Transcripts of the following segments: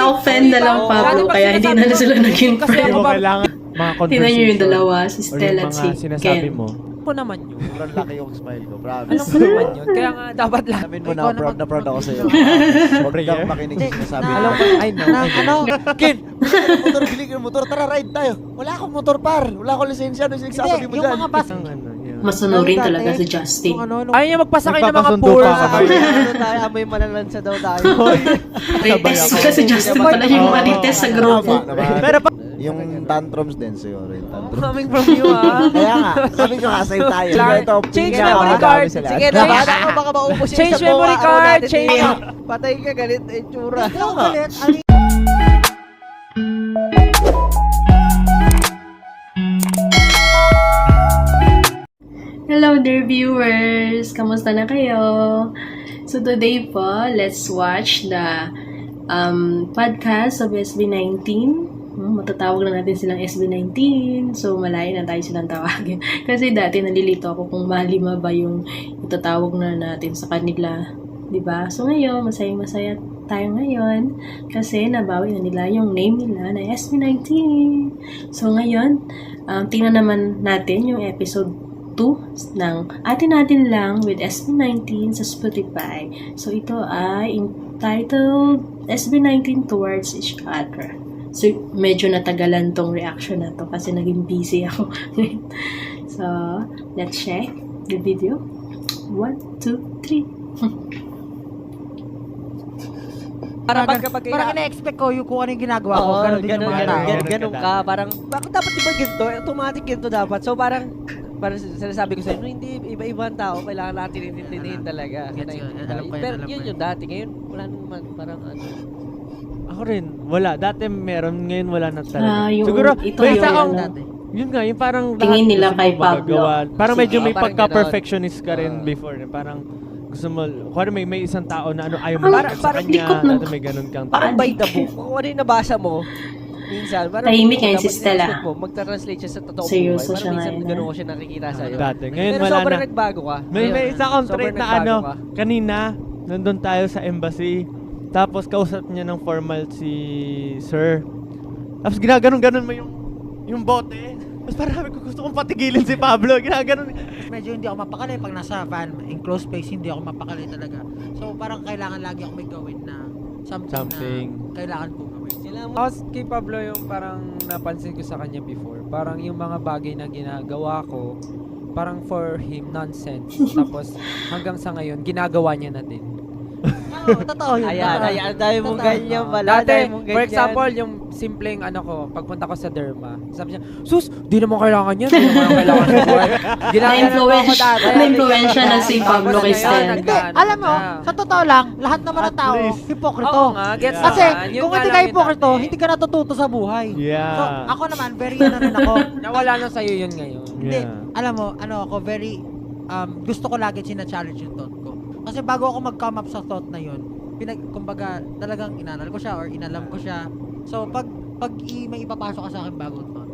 Na-offend na lang Pablo, kaya hindi na sila naging Kasi friend. ako ba, Kailangan mga conversation. Tingnan nyo yung dalawa, si or Stella yung at si mga sinasabi Ken. mo. ko naman yun. Sobrang laki yung smile ko, promise. Alam ko naman yun. Kaya nga, dapat lang. Sabihin mo na, proud ako sa'yo. Over Huwag kang here? makinig sa sinasabi Na- ko. Alam ko, I know. Ken, motor, bili ka ng motor, tara ride tayo. Wala akong motor par, wala akong lisensya, ano yung sinasabi mo Hindi, yung dyan? mga bus. Ang ano, yeah. Masunurin Dati, talaga si Justin. Nung ano, Ayaw niya magpasakay ng mga Nagpapasundo poor. pa ako. Ano tayo, amoy malalansa daw tayo. Marites kasi Justin pala yung marites sa grupo. Tama naman. Pero pa, Yung tantrums din siguro, yung tantrums. Coming from you, ah. Kaya nga, sabi ko nga, sa'yo tayo. Clark, Ito, change pinaka- memory madami card. sila. Sige, nabata ko baka maubos yung Change isa memory ano card, natin change. dito. Patay ka, galit eh, tsura. Ikaw galit, ali. Hello dear viewers! Kamusta na kayo? So today po, let's watch the podcast of SB19. Matatawag na natin silang SB19. So malayo na tayo silang tawagin. Kasi dati nalilito ako kung malima ba yung itatawag na natin sa kanila. Diba? So ngayon, masaya tayo ngayon kasi nabawi na nila yung name nila na SB19. So ngayon, tingnan naman natin yung episode 2 ng Atin Natin Lang with SB19 sa Spotify. So ito ay entitled SB19 Towards Each Other. So medyo natagalan tong reaction na to kasi naging busy ako. So let's check the video. 1, 2, 3. Para pagkapag Parang ina-expect ko yung kung ano yung ginagawa ko. Oo, Ganun din yung mga tao. ganun ka. Parang, bakit dapat iba ginto? Automatic ginto dapat. So parang sinasabi ko sa'yo, no, hindi, iba-iba ang tao. Kailangan natin intindihin talaga. Gets yun. Alam ko yan, Pero alam ko yun yan. yung dati. Ngayon, wala naman. Parang ano. ako rin, wala. Dati meron, ngayon wala na talaga. Yung, Siguro, ito may yung isa kang, dati. yun nga, yung parang Tingin lahat nila gusto kay mo Pablo. magagawa. Parang medyo may Parang pagka-perfectionist ka rin before. Parang gusto mo, kung may isang tao na ano, ayaw mo Parang- sa parang kanya, likot ng- dati may ganun kang Parang Paano? by the book. Kung ano yung nabasa mo, minsan, parang Tahimik ngayon si dapat Stella. in-expect mo, magta-translate siya sa totoong Seryoso buhay. siya Parang minsan ngayon, ganun ah. ko siya nakikita sa'yo. dati. Ngayon Pero wala sobrang na. nagbago ka. May isa akong Sobrang trait na nagbago ano, ka. kanina, nandun tayo sa embassy, tapos kausap niya ng formal si Sir. Tapos ginaganon-ganon mo yung bote. Tapos parang sabi ko, gusto kong patigilin si Pablo. Ginaganon. Medyo hindi ako mapakali pag nasa van, in close space, hindi ako mapakali talaga. So parang kailangan lagi ako may gawin na something. Na kailangan kong gawin. Sila mo. Tapos kay Pablo yung parang napansin ko sa kanya before. Parang yung mga bagay na ginagawa ko, parang for him, nonsense. Tapos hanggang sa ngayon, ginagawa niya na din. Oo, totoo yun. Ayan, totoo. ayan, dahil mong Totoo. ganyan pala. Dati, dahil mong for ganyan. example, yung simpleng ano ko, pagpunta ko sa derma, sabi niya, sus, di naman kailangan yan, di naman kailangan sa buhay. Na-influensya na si Pablo kay Stella. Hindi, alam mo, sa totoo lang, lahat naman ng At tao, least. hipokrito. Oo nga, gets Kasi, naman. Yun kung nga hindi lang ka yun hipokrito, dati. hindi ka natututo sa buhay. Yeah. So, ako naman, very ano rin ako. Nawala na sa'yo yun ngayon. Hindi, Yeah. alam mo, ano ako, very, gusto ko lagi sina-challenge yung thought ko. Kasi bago ako mag-come up sa thought na yun, kumbaga, talagang inanal ko siya or inalam ko siya. So, pag may ipapasok ka sa akin bagong thought,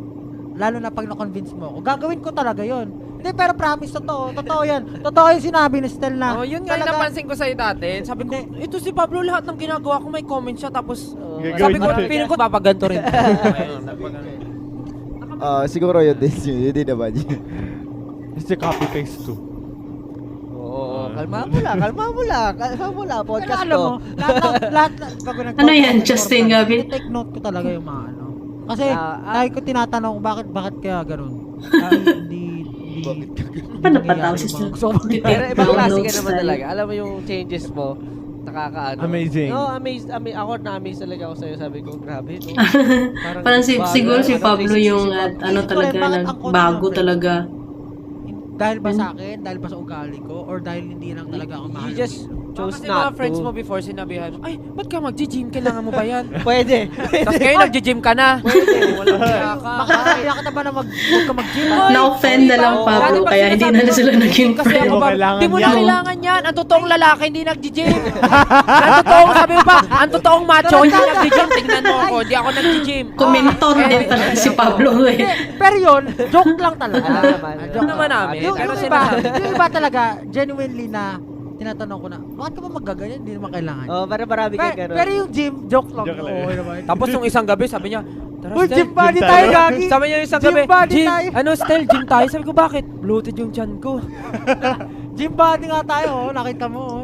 lalo na pag na-convince mo ako, gagawin ko talaga yun. Hindi, pero promise, totoo yan. Totoo yung sinabi ni Stel na. Oh, yun nga yung napansin ko sa'yo dati. Sabi ko, ito si Pablo, lahat ng ginagawa ko may comment siya. Tapos, Gagawin sabi ko, natin. feeling ko papaganto rin. Siguro yun din naman yun. It's a copy-paste too. Oo, kalma mo lang. Pero Podcast alam mo, to. lahat bago Ano yan, Justin Gabi? Take note ko talaga yung mga ano. Kasi, Ah, lagi ko tinatanong bakit kaya ganun. Hindi Paano pataw si Stella? Pero ibang klase ka Downloads naman tayo. talaga. Alam mo yung changes mo, nakakaano. Amazing. No, ako na-amaze talaga ako sa'yo. Sabi ko, grabe, no? Parang bago, siguro si ano, Pablo 360 yung si ano Pablo. talaga, Bakit ang konti bago ng talaga. Dahil ba sa akin? Dahil ba sa ugali ko? Or dahil hindi lang talaga ako mahal? You just chose Kasi not mga friends mo to. before, sinabihan mo, ay, ba't ka mag-gym? Kailangan mo ba yan? Pwede. Tapos ngayon, nag-gym ka na. Walang kaya ka. Bakit sabi ka naman na huwag ka mag-gym? Na-offend na lang Pablo, Dati pag kaya hindi na sinasabi sila ko, naging kasi friend. ako ba, Kailangan di mo na yan. kailangan yan. Ang totoong lalaki, hindi nag-gym. Ang totoong, sabi mo pa, ang totoong macho, hindi nag-gym. Tingnan mo ako, hindi ako nag-gym. Kumentor din talaga si Pablo eh. Pero yun, joke lang talaga. Alam naman. Joke naman namin. Yung, Pero yung iba, sinasabi. yung iba talaga, genuinely na tinatanong ko na, bakit ka ba magaganyan? Hindi naman kailangan. Oh, para marami kang gano'n. Pero yung gym, joke lang. Joke lang. Oo, naman. Tapos yung isang gabi, sabi niya, tara, Uy, Stel, gym body gym tayo, tayo. Gagi. Sabi niya yung isang Gym gabi, body tayo. Stel, gym tayo. Sabi ko, bakit? Bloated yung tiyan ko. Gym body nga tayo, oh. Nakita mo, oh.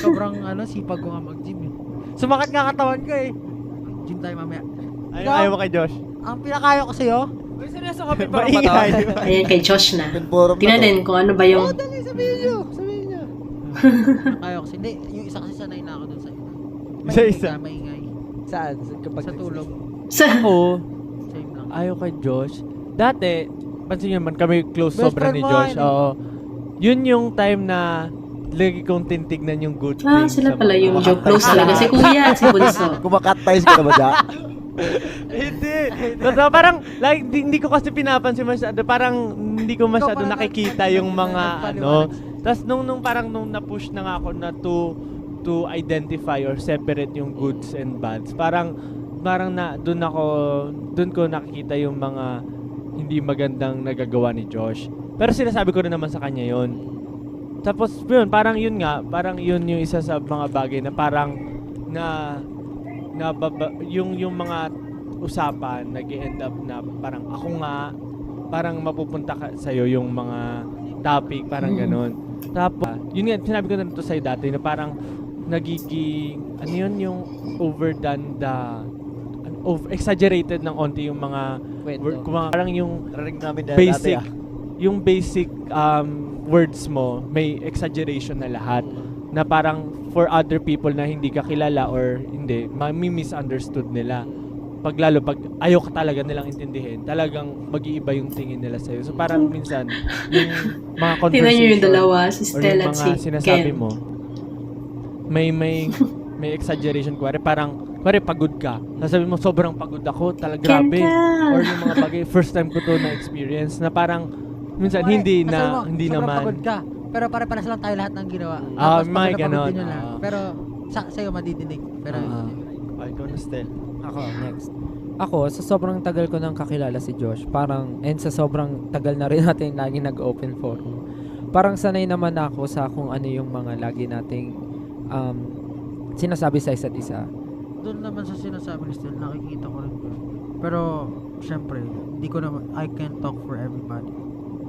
Sobrang, sipag ko nga mag-gym, eh. Sumakat nga katawan ko, eh. Gym tayo mamaya. Ayaw mo kay Josh. Ang pinakayo ko sa'yo, Uy, seryoso ka, para Maingay. Ayan kay Josh na. Open forum na Tingnan to. din kung ano ba yung... Dali, sabihin nyo. pinakayo ko. Hindi, yung isa kasi sanay na ako dun sa ina. Isa-isa. Maingay. Saan? Kapag Sa tulog. Sa... Oo. Same lang. Ayaw kay Josh. Dati, pansin nyo naman, kami close Best sobra friend ni mo, Josh. ano? Oo. Yun yung time na lagi kong tintignan yung good Ah, things. sila sa pala mga- yung joke close talaga. Si Kuya at si Bunso. Kumakat-ties ka na ba dyan? Hindi. Totoo, parang, like, hindi ko kasi pinapansin masyado. Parang, hindi ko masyado Ikaw pala nakikita yung mga, nagpaliwanag. Tapos, nung na-push na nga ako na to identify or separate yung goods and bads, parang doon ko nakikita yung mga hindi magandang nagagawa ni Josh. Pero sinasabi ko rin naman sa kanya yon. Tapos, parang yun yung isa sa mga bagay na parang yung mga usapan nag-end up na parang ako nga parang mapupunta sa'yo yung mga topic, parang ganon. Tapos, yun nga, sinabi ko na ito sa'yo dati na parang nagiging, yung exaggerated ng onti yung mga Kwento. parang yung Narinig namin dyan basic, dati yung basic words mo, may exaggeration na lahat. Na parang for other people na hindi ka kilala or hindi, misunderstood nila. Pag ayaw ka talaga nilang intindihin, talagang mag-iiba yung tingin nila sa'yo. So parang minsan, yung mga conversation Tingnan nyo yung dalawa, si or Stella yung at mga si sinasabi Ken. mo, may exaggeration. Kuwari pagod ka. Sasabi mo, sobrang pagod ako, talaga Ken grabe. ka! Or yung mga bagay, first time ko to na-experience, na parang, minsan, hindi Sobrang naman. pagod ka. Pero pare-pares lang tayo lahat ng ginawa. Ah, Tapos may pagod na pagod ganon. din yun lahat. Ah. Pero sa'yo madidinig. Pero Ikaw na, Stel. Ako, next. Ako, sa sobrang tagal ko nang kakilala si Josh, and sa sobrang tagal na rin natin lagi nag-open forum, parang sanay naman ako sa kung ano yung mga lagi nating sinasabi sa isa't isa. doon naman sa sinasabi ni Stel, nakikita ko rin yun. Pero, syempre, I can't talk for everybody.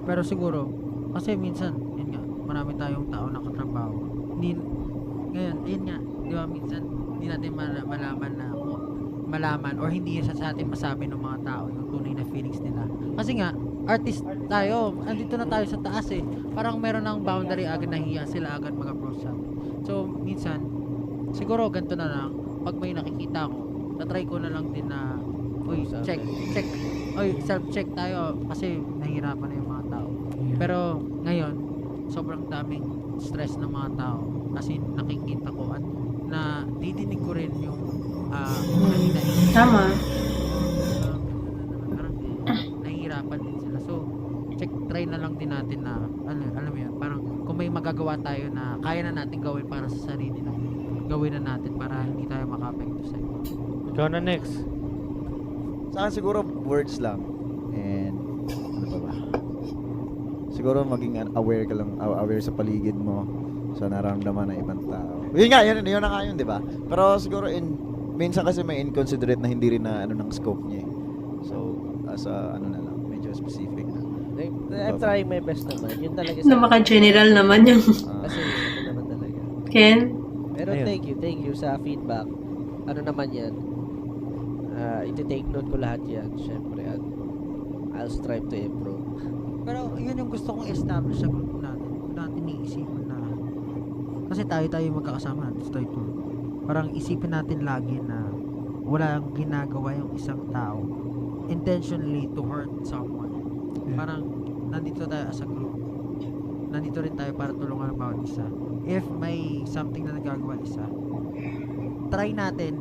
Pero siguro, kasi minsan, yun nga, marami tayong tao na katrabaho. Ngayon, yun nga, di ba minsan, hindi natin malaman or hindi sa atin masabi ng mga tao yung tunay na feelings nila. Kasi nga, artist tayo, andito na tayo sa taas eh. Parang meron ng boundary agad, nahiya sila agad mag-approach sa atin. So, minsan, siguro ganito na lang, pag may nakikita ko, tatry ko na lang din na, uy, check, uy, self-check tayo kasi nahihirapan na yung mga tao. Pero, ngayon, sobrang daming stress ng mga tao kasi nakikita ko at na didinig ko rin yung hinahin. Tama. Parang nahihirapan din sila. So, try na lang din natin na, alam mo yan, parang kung may magagawa tayo na kaya na natin gawin para sa sarili natin, gawin na natin para hindi tayo maka-apekto sa iba. Ikaw na next. Sa akin siguro words lang. And ano pa ba? Siguro maging aware ka lang, aware sa paligid mo, sa nararamdaman ng ibang tao. Yun nga, yun na nga yun, di ba? Pero siguro minsan kasi may inconsiderate na hindi rin na ng scope niya. So, as a, na lang, medyo specific na. I'm trying my best naman. Yun talaga Na maka-general naman yung... Kasi ano naman talaga. Ken? Pero Ayun. thank you sa feedback. Ano naman yan? Iti-take note ko lahat yan, syempre. At I'll strive to improve. Pero yun yung gusto kong establish sa group natin. Kung natin iisipin na kasi tayo magkakasama natin tayo to. Parang isipin natin lagi na walang ginagawa yung isang tao intentionally to hurt someone. Parang nandito tayo as a group. Nandito rin tayo para tulungan ang bawat isa. If may something na nagagawa isa, try natin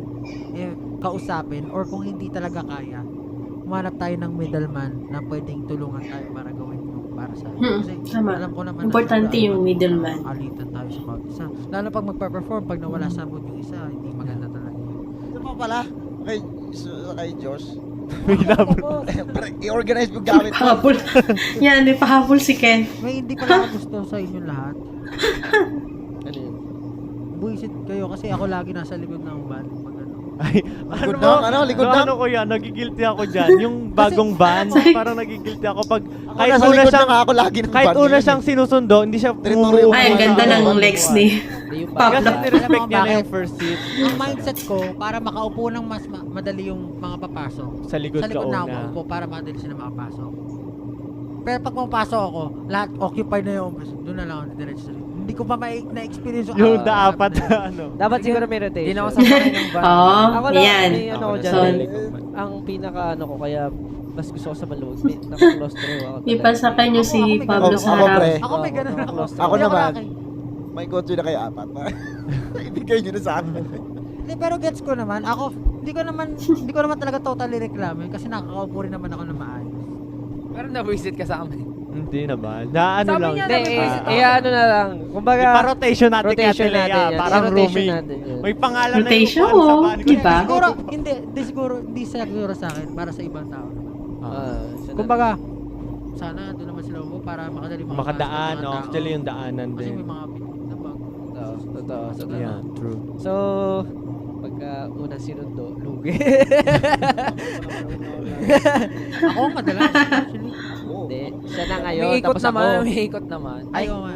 kausapin or kung hindi talaga kaya, humanap tayo ng middleman na pwedeng tulungan tayo para gawin yung para sa kasi tama. alam ko naman Importante na yung middleman. alitan tayo sa bawat isa. Lalo pag magpa-perform, pag nawala sa mood yung isa, hindi maganda talaga. Ito pa pala, kay Josh. I-organize mo gamit mo. Pahabol. Yan, may pahabol si Ken. May hindi pala ako gusto sa inyo lahat. Ano yun? buisit kayo kasi ako lagi nasa likod ng van. Pag ano. Ay, Likod ng, likod ng. Ano ko yan, nagigilty ako dyan. Yung bagong van, parang nagigilty ako pag kahit Nasa una likod siyang na nga ako lagi ng kahit van una yun, siyang sinusundo, hindi siya Teritoryo pumupo. Ay, ang ganda ng legs ni Hindi yung Pablo. Kasi nirespect niya na Bakit? yung first seat. Ang mindset ko, para makaupo ng mas madali yung mga papasok. Sa likod Sa ka likod na ako una. upo para madali sila makapasok. Pero pag pumapasok ako, lahat occupied na yung office. Doon na lang ako diretso sa likod. Hindi ko pa na-experience Yung daapat na ano. Dapat siguro may rotation. Hindi na ako sasakay ng van. Oo, Ako lang, yan. may ano ko Ako dyan. So, Ang pinaka ano ko, kaya mas gusto ko sa maluwag. Naka-claustro ako. Ipasakay niyo si Ako, Pablo ako, sa harap. pre. Ako may ganun ako. Ako Hindi naman. laki. May kotse na kayo apat. Ibigay nyo na sa akin. Hindi, pero gets ko naman. Ako, hindi ko naman talaga totally reklamo yun kasi nakakaupo rin naman ako na maayos. Pero nabuisit ka sa amin. Hindi naman. Na ano Sabi lang. niya Hindi, na- ano na lang. Kumbaga, Ipa-rotation natin kay rotation Atenea. natin yan. Parang I-rotation rooming. natin yun. May pangalan Rotation, na yung van sa van. di ba? Siguro, hindi siguro sa akin, para sa ibang tao. Kumbaga, sana doon naman sila upo para makadali makapasok Makadaan, ng mga no? tao. Actually yung daanan Kasi din. may mga pinag na bag. Totoo. Yeah, true. So, pagka unang sinundo, lugi. Ako madalas, actually. Hindi, siya na ngayon, May ikot tapos ako. naman, may ikot naman. Ay, oo nga.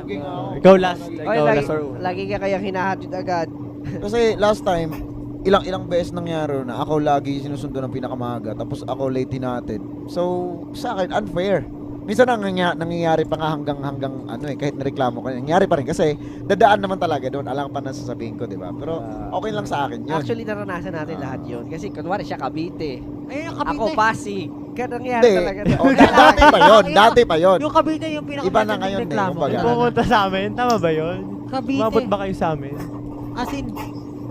Ikaw last. Oy, Ikaw lagi, last or lagi ka kaya hinahatid agad. Kasi last time, ilang beses nangyari na ako lagi sinusundo ng pinakamaga tapos ako late natin. So, sa akin unfair. Minsan nangyayari pa nga hanggang ano kahit nareklamo ko, nangyayari pa rin kasi dadaan naman talaga doon. Alam pa na sasabihin ko, 'di ba? Pero okay lang sa akin 'yun. Actually, naranasan natin lahat yun. Kasi kunwari siya Cavite. Ayun yung Ako Cavite. Pasig. Kaya nangyari Hindi. talaga. Oh, dati pa 'yon, dati pa 'yon. Yung Cavite yung pinaka Iba na ngayon eh, reklamo. kumbaga. pumunta sa amin? Tama ba yun? Cavite. Umabot ba kayo sa amin? As in,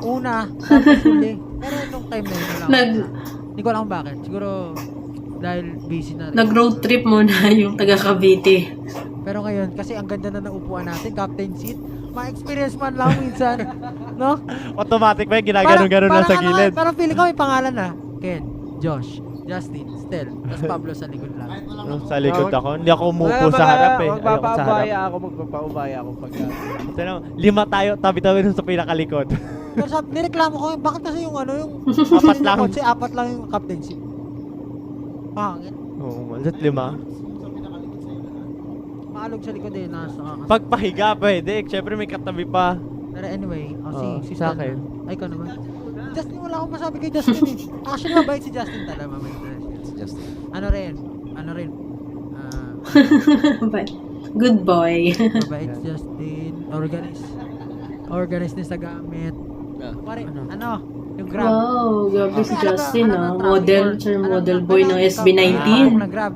una, tapos huli. Pero nung time na yun, wala Nag- Hindi ko alam kung bakit. Siguro, dahil busy na rin. Nag-road trip muna yung taga Cavite. Pero ngayon, kasi ang ganda na ng upuan natin, captain seat, ma-experience man lang minsan. No? Automatic ba yung ginaganon-ganon na sa gilid? Parang feeling ko may pangalan na. Ken, Josh, Justin, Stel, tapos Pablo sa likod lang. Sa likod ako. Hindi ako umupo sa harap eh. Ayoko sa harap. Magpapaubaya ako, magpapaubaya ako pagka. Ito na, 5 tayo, tabi-tabi dun sa pinakalikod. Pero sabi, nireklamo ko, bakit kasi yung ano, yung Apat lang. kotse, apat lang yung captain seat. Pangit. Oo, malat 5. Maalog sa likod eh, nasa kakas. Pagpahiga pwede, syempre may katabi pa. Pero anyway, si sa Stel akin. na. Ay, ikaw naman. Justin, wala akong masabi kay Justin eh. Actually, mabait si Justin talaga, mabait. Just Ano rin, But, good boy. mabait si Justin, organized din sa gamit. Pare, ano, yung Grab. Wow, grabe si Kasi Justin alam mo, Model, traffic sir, or- model alam- boy alam ng mo, SB19. ng Grab.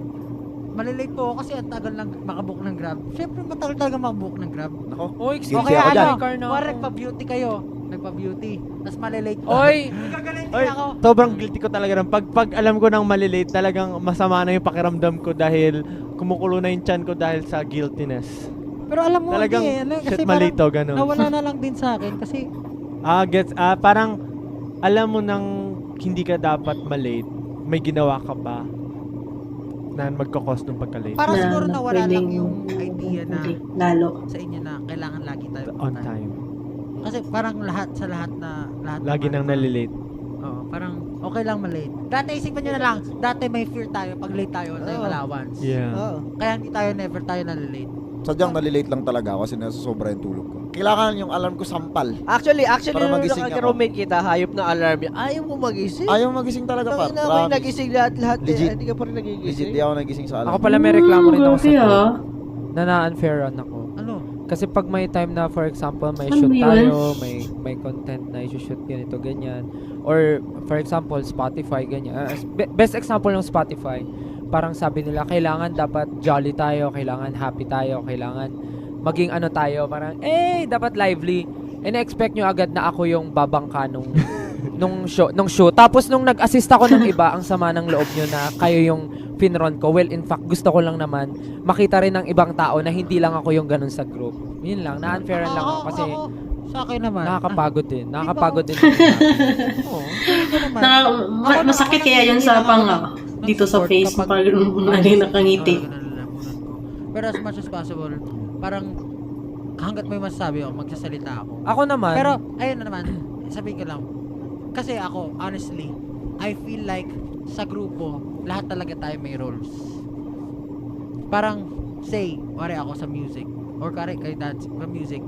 Malilate po ako kasi ang tagal lang makabook ng Grab. Siyempre, matagal talaga makabook ng Grab. Nako. Oy, Guilty O kaya ako dyan. ano, kuwari nagpa-beauty kayo. Nagpa-beauty. Tapos malilate po. Oy! Nagagalit Oy, ako. sobrang guilty ko talaga ng pag alam ko nang malilate, talagang masama na yung pakiramdam ko dahil kumukulo na yung chan ko dahil sa guiltiness. Pero alam mo, Talagang hindi eh. Ano, kasi shit malito, parang ganun. nawala na lang din sa akin kasi Parang alam mo nang hindi ka dapat malate, may ginawa ka pa na magkakos ng pagka-late. parang siguro nawala lang pwedeng- yung idea na Hindi, lalo. sa inyo na kailangan lagi tayo On time. Kasi parang lahat Lagi naman, nang nalilate. Oo, parang okay lang malate. Dati isipin nyo na lang, dati may fear tayo pag late tayo, wala tayong Oo. allowance. Yeah. Oo. Kaya hindi tayo never tayo nalilate. sadyang nalilate lang talaga ako kasi nasa sobra yung tulog ko. Kailangan yung alarm ko sampal. Actually, Para nung magising ako. nakaka-roommate kita, hayop na alarm yan. Ayaw mo magising. Ayaw magising talaga pa. Tangina, ako'y nagising lahat. Legit. Hindi ka pa rin Legit, nagigising. di ako nagising sa alarm. Ako pala may reklamo rin ako sa Grabe, to. ah. Na na-unfairan ako. Ano? Kasi pag may time na, for example, may Ano shoot yun? tayo, may content na i-shoot ganito, ganyan. Or, for example, Spotify, ganyan. Best example ng Spotify, parang sabi nila, kailangan dapat jolly tayo, kailangan happy tayo, kailangan maging ano tayo, parang, dapat lively. And expect nyo agad na ako yung babangka nung show. Tapos nung nag-assist ako ng iba, ang sama ng loob nyo na kayo yung pinron ko. Well, in fact, gusto ko lang naman makita rin ng ibang tao na hindi lang ako yung ganun sa group. Yun lang, na-unfairan lang ako kasi Sa akin naman. nakakapagod din. Nakakapagod din. Oo. Ako naman. Masakit kaya yun sa panga. Dito sa face, pag naging nakangiti. Pero as much as possible, parang hanggat may masasabi ako, magsasalita ako. Ako naman, Pero, ayun na naman, sabihin ko lang. Kasi ako, honestly, I feel like sa grupo, lahat talaga tayo may roles. Parang, say, wari ako sa music, or kare kay dance sa music,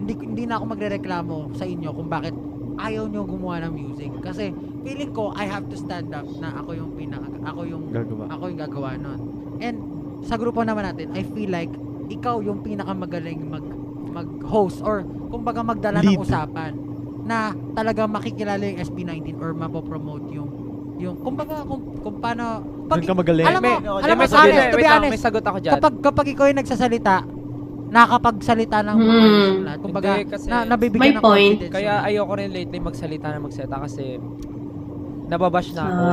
hindi na ako magrereklamo sa inyo kung bakit ayaw nyo gumawa ng music. Kasi, feeling ko, I have to stand up na ako yung gagawa nun. And, sa grupo naman natin, I feel like, ikaw yung pinakamagaling mag-host or kumbaga magdala ng Lead. usapan na talagang makikilala yung SB19 or mapopromote yung kumbaga kung paano Doon ka magaling. alam mo may honest, sagot, to be wait lang, honest, may sagot ako dyan. kapag ikaw yung nagsasalita, nakakapagsalita ng mga lahat. Kumbaga, Hindi, kasi nabibigyan may ng point. confidence. Kaya yun. ayoko rin lately magsalita kasi nababash na ako.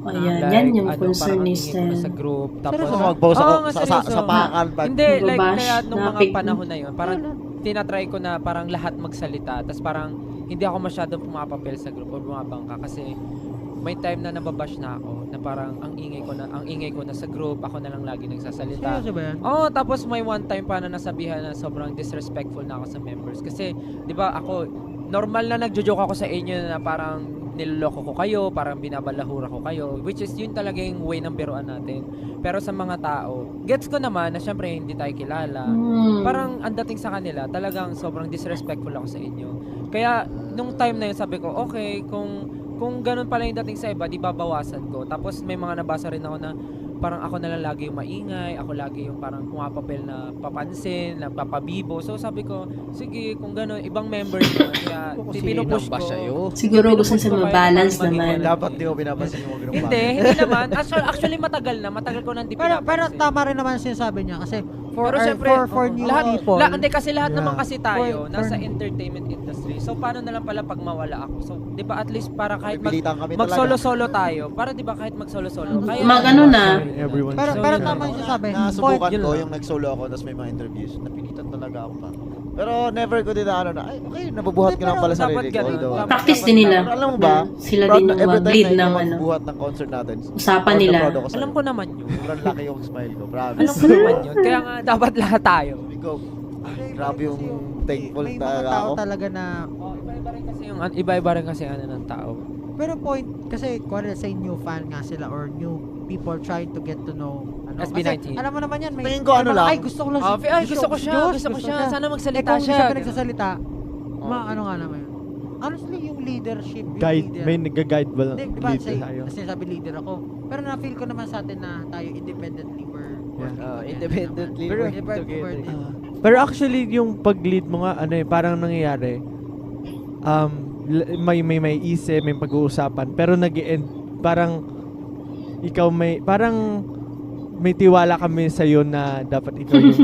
Ayan, Like, yan yung ano, concern parang ni ang ingay ko na Stel. sa group. Tapos, Seryoso? Mag-post ako Oo nga, sa seryoso. pakan pag Hindi, like, Babash, kaya nung mga napik- panahon na yun, parang tinatry ko na parang lahat magsalita. Tapos parang hindi ako masyadong pumapapel sa group o bumabangka kasi may time na nababash na ako na parang ang ingay ko na sa group, ako na lang lagi nagsasalita. Seryoso ba yan? Oo, tapos may one time pa na nasabihan na sobrang disrespectful na ako sa members. Kasi, di ba ako, normal na nagjo-joke ako sa inyo na parang niloloko ko kayo, parang binabalahura ko kayo, which is yun talaga yung way ng biruan natin. Pero sa mga tao, gets ko naman na syempre hindi tayo kilala. Parang ang dating sa kanila, talagang sobrang disrespectful ako sa inyo. Kaya, nung time na yun, sabi ko, okay, kung ganun pala yung dating sa iba, di babawasan ko. Tapos may mga nabasa rin ako na parang ako na lang lagi yung maingay, ako lagi yung parang pumapapel na papansin, na papabibo. So sabi ko, sige, kung gano'n, ibang members naman, kaya pinupush ko. Siguro gusto Pinupush sa ko mga kayo balance na maging naman. ganun. dapat di mo pinapansin yung mga ganung Hindi naman. Actually, matagal ko nang di Pero pinapansin. tama rin naman sinasabi niya kasi Pero syempre, for new lahat, people. hindi kasi lahat naman kasi tayo For- nasa for- entertainment industry. So paano na lang pala pag mawala ako? So 'di ba at least para kahit Pilitan kami talaga. mag-solo-solo tayo. Para 'di ba kahit mag-solo-solo. Kaya Mag-ano na. Everyone. Pero So, tama yung sinasabi. Nasubukan Yun ko lang. yung nag-solo ako tapos may mga interviews. Napilitan talaga ako pa. Pero never ko din na ano na, ay okay, nabubuhat ko Hindi, lang pala pero sarili ko. dapat Although, ganun. Practice din nila. Pero alam mo ba, Sila proud din na yung every time mag-lead na ng ikaw ano. magbuhat ng concert natin. Usapan proud na nila. proud ako sa'yo. alam ko naman 'yun. Sobrang laki yung smile ko, promise. Alam ko naman 'yun. Kaya nga dapat lahat tayo. Ikaw, grabe yung thankful may mga talaga tao ako. talaga na Iba-iba rin kasi ano ng tao. pero point kasi kuwari say new fan nga sila or new people trying to get to know SB19. Kasi, alam mo naman yan may Tingin ko ano may mga, lang. ay gusto ko lang Gusto ko siya. Diyos, Gusto ko siya. Sana eh magsalita kung siya. siya ganun. nagsasalita Oh. ano nga naman yun honestly yung leadership yung Guide, leader may nag-guide ba? hindi diba Lead tayo. sinasabi leader ako pero na-feel ko naman sa atin na tayo independently we're working together Independently naman. working We're- together. Pero actually, yung pag-lead mo nga, ano eh, parang nangyayari, may isip, may pag-uusapan, pero nag-end, parang, ikaw parang, may tiwala kami sa'yo na dapat ikaw yung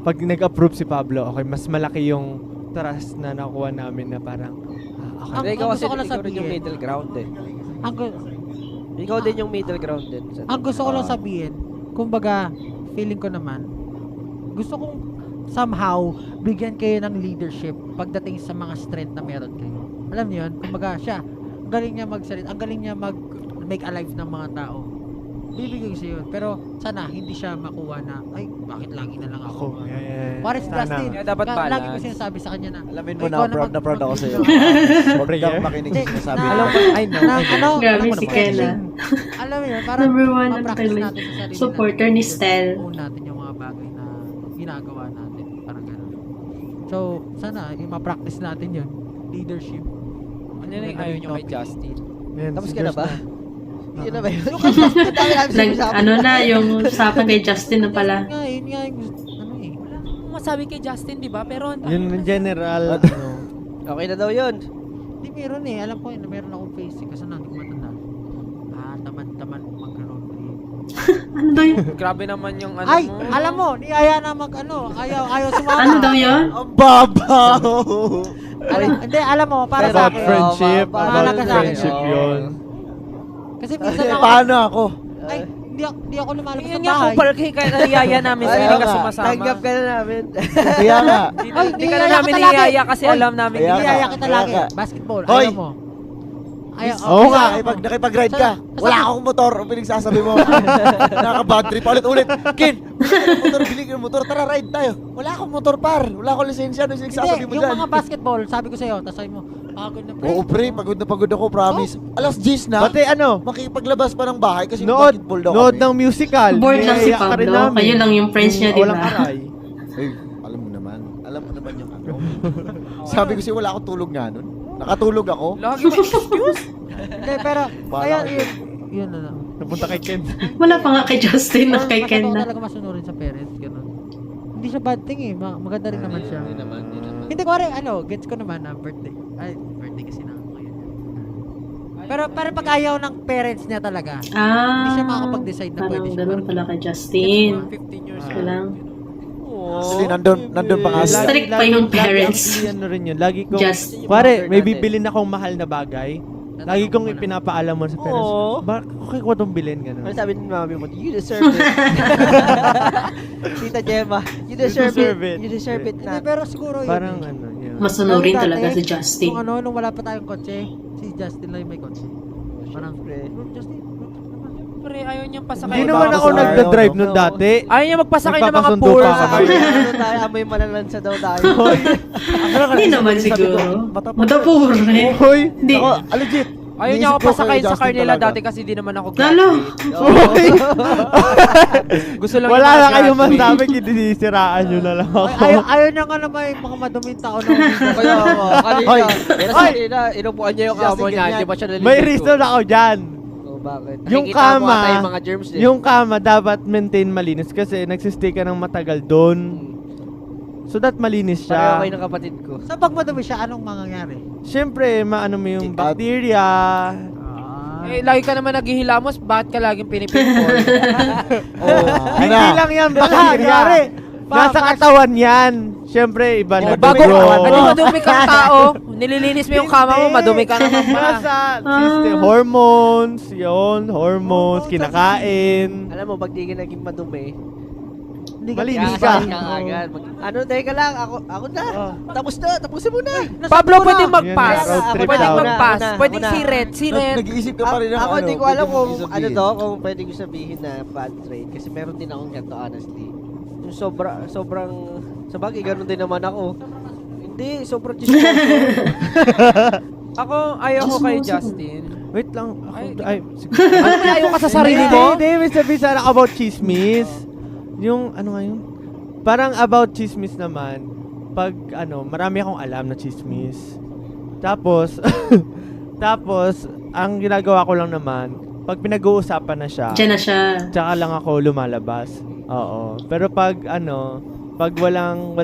pag nag-approve si Pablo, okay, mas malaki yung trust na nakuha namin na parang, okay. Ang- Hindi, ikaw ang kasi gusto ko lang ikaw rin yung sabihin- middle ground eh. ang, Ikaw din yung middle ground din. ang gusto ko lang sabihin kumbaga feeling ko naman gusto kong somehow bigyan kayo ng leadership pagdating sa mga strength na meron kayo. Alam niyo yun? Kumbaga siya, ang galing niya magsalita, ang galing niya make alive ng mga tao. Bibigay ko siya yun. Pero sana hindi siya makuha na, ay, bakit lagi na lang ako? What is Sana. Justin? Kaya dapat Lagi ko balance. sinasabi sa kanya na, Alamin "Ay, mo ikaw na, proud na proud ako sa'yo. mag-lead." Huwag kang makinig sa sinasabi Na- ko. Alam ko, I know. na, ano, Grabe alam mo si naman, Kena. Alam mo yun, parang Number one ang ma-practice talaga. natin sa sarili Supporter natin. ni Stel. Own natin yung mga bagay na ginagawa natin. Parang gano'n. So, sana, yung ma-practice natin yun. Leadership. Ano na yung ayaw nyo kay Justin? Tapos ka na ba? Yun na ba yun? Ano na, yung usapan kay Justin na pala. Yun nga, yung ano eh. Wala akong masabi kay Justin, di ba? Pero Yun in general, ano, Okay na daw yun. Hindi, meron eh. Alam ko yun, meron akong face eh. Kasi hindi ko matanda. Tamad mag-road trip. Ano daw yun? grabe naman yung ano Ay, mo. alam mo, niyaya na ayaw sumama. Ano daw yun? Ang babaw! Hindi, alam mo, para sa about akin. friendship, Mahalaga about sa akin. friendship yun. Kasi minsan ako, Paano ako? ay, hindi ako lumalabas Yun ng nga, bahay. kung parang kaya niyaya namin sa Ay, hindi ka nga. sumasama. Tanggap ka na namin. Kaya nga. Hindi Ay, hindi ka na niyaya namin kita lagi. niyaya kasi Oy, alam namin. Kaya hindi nga. Niyaya kita lagi. Kaya ka. Basketball, Hoy! alam mo. Oo nga. Nakipag-ride ka. Wala akong motor. Ang pinagsasabi mo. Nakaka-bad trip. Ulit-ulit. Kin, motor, bili ka ng motor. Tara, ride tayo. Wala akong motor, par. Wala akong lisensya. Ano yung pinagsasabi mo Yung dyan? mga basketball, sabi ko sa'yo, tapos sabi mo, pagod na pre. Oo, pre. Pagod na pagod ako, promise. Alas 10 na. Pati ano, Makipaglabas pa ng bahay kasi nood basketball daw nood kami. ng musical. Bored lang si Niyaya ka rin Pablo. namin. Kayo lang yung friends niya, di Walang ba? aray. Ay, alam mo naman. Alam mo naman yung ano. Sabi ko siya wala akong tulog nga nun. Nakatulog ako. Lagi may excuse. Hindi, pero, Bahala ayun, ka. yun na lang. Napunta kay Ken. Wala pa nga kay Justin na kay Ken Totoo na. talaga masunurin sa parents, gano'n. Hindi siya bad thing eh, maganda rin naman siya. Hindi naman. Hindi ko rin, gets ko naman na birthday. Ay, birthday kasi na ngayon. Pero pag ayaw ng parents niya talaga, hindi siya makakapag-decide na pwede Parang siya. ganun pala kay Justin. 15 years Ka lang. Actually, nandun pa nga. Strict pa yung parents. Lagi ano rin yun. Lagi kong, Just, pare, may bibilin akong mahal na bagay. Lagi kong ipinapaalam mo sa parents. Oo. Okay ko itong bilhin, gano'n. Ano sabi ni mami mo? You deserve it. Tita Gemma, you deserve it. You deserve it Hindi, na. pero siguro yun. Parang eh. ano, yun. masunurin Dati, talaga si Justin. Nung wala pa tayong kotse, si Justin lang yung may kotse. Parang, Justin, Pre, ayaw niyang pasakay. Hindi naman ako Ayaw, nagda-drive nun no. dati. Ayaw niya magpasakay ng mga Nagpapasundo pool. pa ako. Ano tayo, amoy malalansa daw tayo. Hindi naman siguro. Matapure. Hoy! Hindi. Ako, legit. Ayaw niya ako Iniisip ko pasakay kay sa car Justin nila talaga. dati kasi di naman ako Lalo. graduate. Gusto lang Wala yung na mga kayo graduate. masabi, kinisiraan nyo na lang ako. ayaw niya nga na may mga maduming tao na Kaya ako, Hoy! kanina, inupuan niya yung Justin, amo niya, ganyan. hindi ba siya naliligo? May reason ako dyan. Oh, bakit? Yung Nakikita mo kama, ata yung mga germs din. Yung kama dapat maintain malinis kasi nagsistay ka ng matagal doon. So that malinis Pareho siya. kayo ng kapatid ko. Sa pag madumi siya, anong mangyayari? Siyempre, maano mo yung Kikat. bacteria. Eh, lagi ka naman naghihilamos, bakit ka laging pinipinpol? Hindi Ano? lang yan bacteria. Nasa katawan yan. Siyempre, iba na Bago, dugo. ano madumi kang tao, nililinis mo yung kama mo, madumi ka naman pala. Nasa system, hormones, yun, hormones, kinakain. Alam mo, pag di ka naging madumi, Malinis kakasahin ka. ka agad. Ano, teka lang, ako na. Tapos na, tapusin mo na. Pablo, pwede mag-pass. Yun na, road trip Pwede daw. mag-pass. Una, Pwede una. si Red. Si Red. Nag-iisip ka pa rin ng Ako ano. hindi ko alam pwede kung mong ano sabihin. to, kung pwede ko sabihin na bad trait. Kasi meron din akong ganito, honestly. Yung sobrang, sabagay, ganun din naman ako. Hindi, sobrang chismoso. Ako, ayaw ko kay Justin. Wait lang. Ay, Ay, Ano ba ayaw ka sa sarili mo? Hindi, may sabihin sana about chismis. Yung, ano nga yun? Parang about chismis naman. Pag, marami akong alam na chismis. Tapos, tapos, ang ginagawa ko lang naman, pag pinag-uusapan na siya, Diyan na siya. tsaka lang ako lumalabas. Oo. Pero pag, pag walang,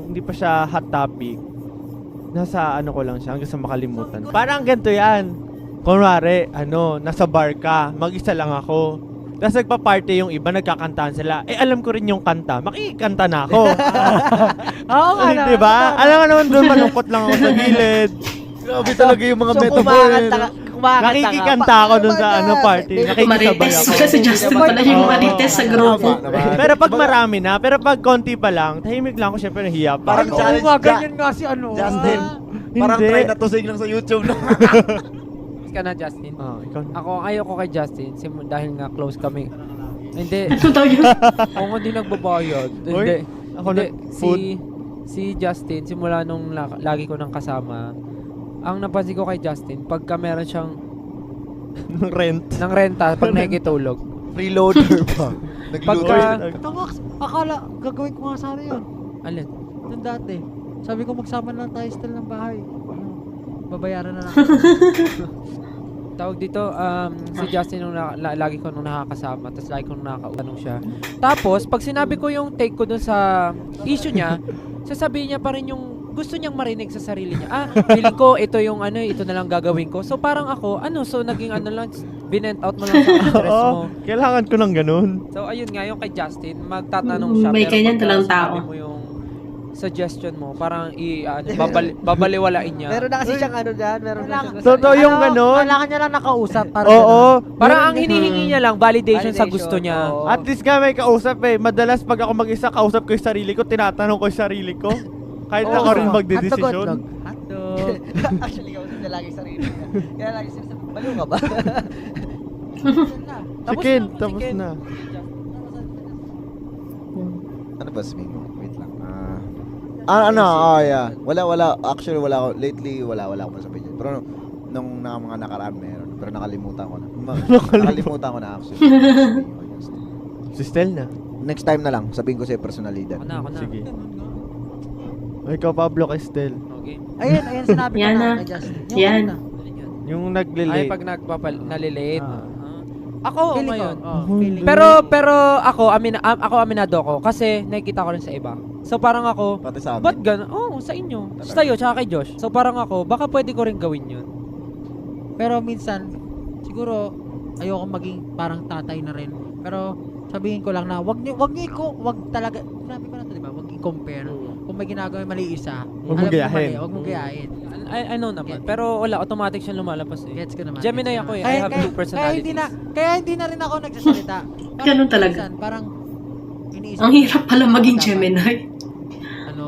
hindi pa siya hot topic, nasa ko lang siya hanggang sa makalimutan. Parang ganito yan. Kunwari, nasa bar ka, mag-isa lang ako. Tapos nagpa-party yung iba, nagkakantahan sila. Eh, alam ko rin yung kanta. Makikanta na ako. Oo nga na. Diba? Alam nga naman doon, malungkot lang ako sa gilid. Grabe talaga yung mga So, metaphor. kumakanta ka. Nakikikanta ako doon sa party. Nakikisabay Marites. ako. Kasi Justin pala yung marites sa grupo. Pero pag marami na, pero pag konti pa lang, tahimik lang ako, syempre nahiya pa. Parang challenge Oo nga, ka. ganyan nga si Justin. Parang Hindi. try na to sing lang sa YouTube. No? Ka na, Justin. Ikaw na. Ako, ayaw ko kay Justin dahil nga close kami. Hindi. Ano daw yun? Ako hindi nagbabayad. Uy, Hindi. ako Hindi. food. Si Justin, simula nung lagi ko nang kasama, ang napansin ko kay Justin, pagka meron siyang Rent. ng renta, pag nakikitulog, Freeloader pa. Pagka- Nagluto. Tama, akala, gagawin ko nga sana yun. alin? Nung dati, sabi ko magsama lang tayo still ng bahay. Babayaran na lang. Tawag dito, si Justin nung lagi ko nung nakakasama, tapos lagi ko nung nakakatanong siya. Tapos, pag sinabi ko yung take ko dun sa issue niya, sasabihin niya pa rin yung gusto niyang marinig sa sarili niya. Feeling ko, ito yung ito na lang gagawin ko. So, parang ako, so naging lang, binent out mo lang sa stress mo. Oo, kailangan ko ng ganun. So, ayun nga, yung kay Justin, magtatanong siya. May pero ganyan pagka talang sinabi tao. mo yung suggestion mo, parang babaliwalain niya. Meron na kasi siyang ano dyan, meron na siyang... Totoo yung ganun. Kailangan niya lang nakausap. Para Oo. Parang ang hinihingi niya lang, validation sa gusto niya. oo. At least nga may kausap eh. Madalas pag ako mag-isa, kausap ko yung sarili ko, tinatanong ko yung sarili ko. Kahit ako rin magdedesisyon. Hotdog. Actually, kausap niya lagi sarili niya. Kaya lagi sinasabi, Baliw ka ba? Si Ken, tapos na. Ano ba sabihin ko? Wait lang. Yeah. Wala. Actually, wala ako. Lately, wala akong masabihin. Pero nung mga nakaraan meron. Pero nakalimutan ko na. Nakalimutan ko na actually. Si Stel na. Next time na lang, sabihin ko sa'yo personalidad. Ako na. Sige. O, ikaw, Pablo, kay Stel. Okay. Ayun, sinabi ko Yan na na. kay Justin. Yan. Yung Ay, naglilate. pag nalilate. Ako, Feeling ko, ngayon. feeling ko. Pero ako aminado ko kasi nakikita ko rin sa iba. So parang ako, Pati sa ba't amin. gano'n? Oo, sa inyo. Talaga? Sa iyo, tsaka kay Josh. So parang ako, baka pwede ko rin gawin yun. Pero minsan, siguro, ayoko maging parang tatay na rin. Pero, sabihin ko lang na, wag talaga, sinabi ko na ito, diba? Wag i-compare. Kung may ginagawa yung mali isa, Huwag alam mong mo gayahin. mali, wag mong gayahin. I know naman. Pero wala, automatic siya lumalabas eh. Gets ko naman. Gemini gets ko ako eh. naman. I have two personalities. Kaya hindi na rin ako nagsasalita. Parang Ganun talaga. minsan, parang, iniisip Ang ko, hirap pala maging dapat, Gemini. Ano,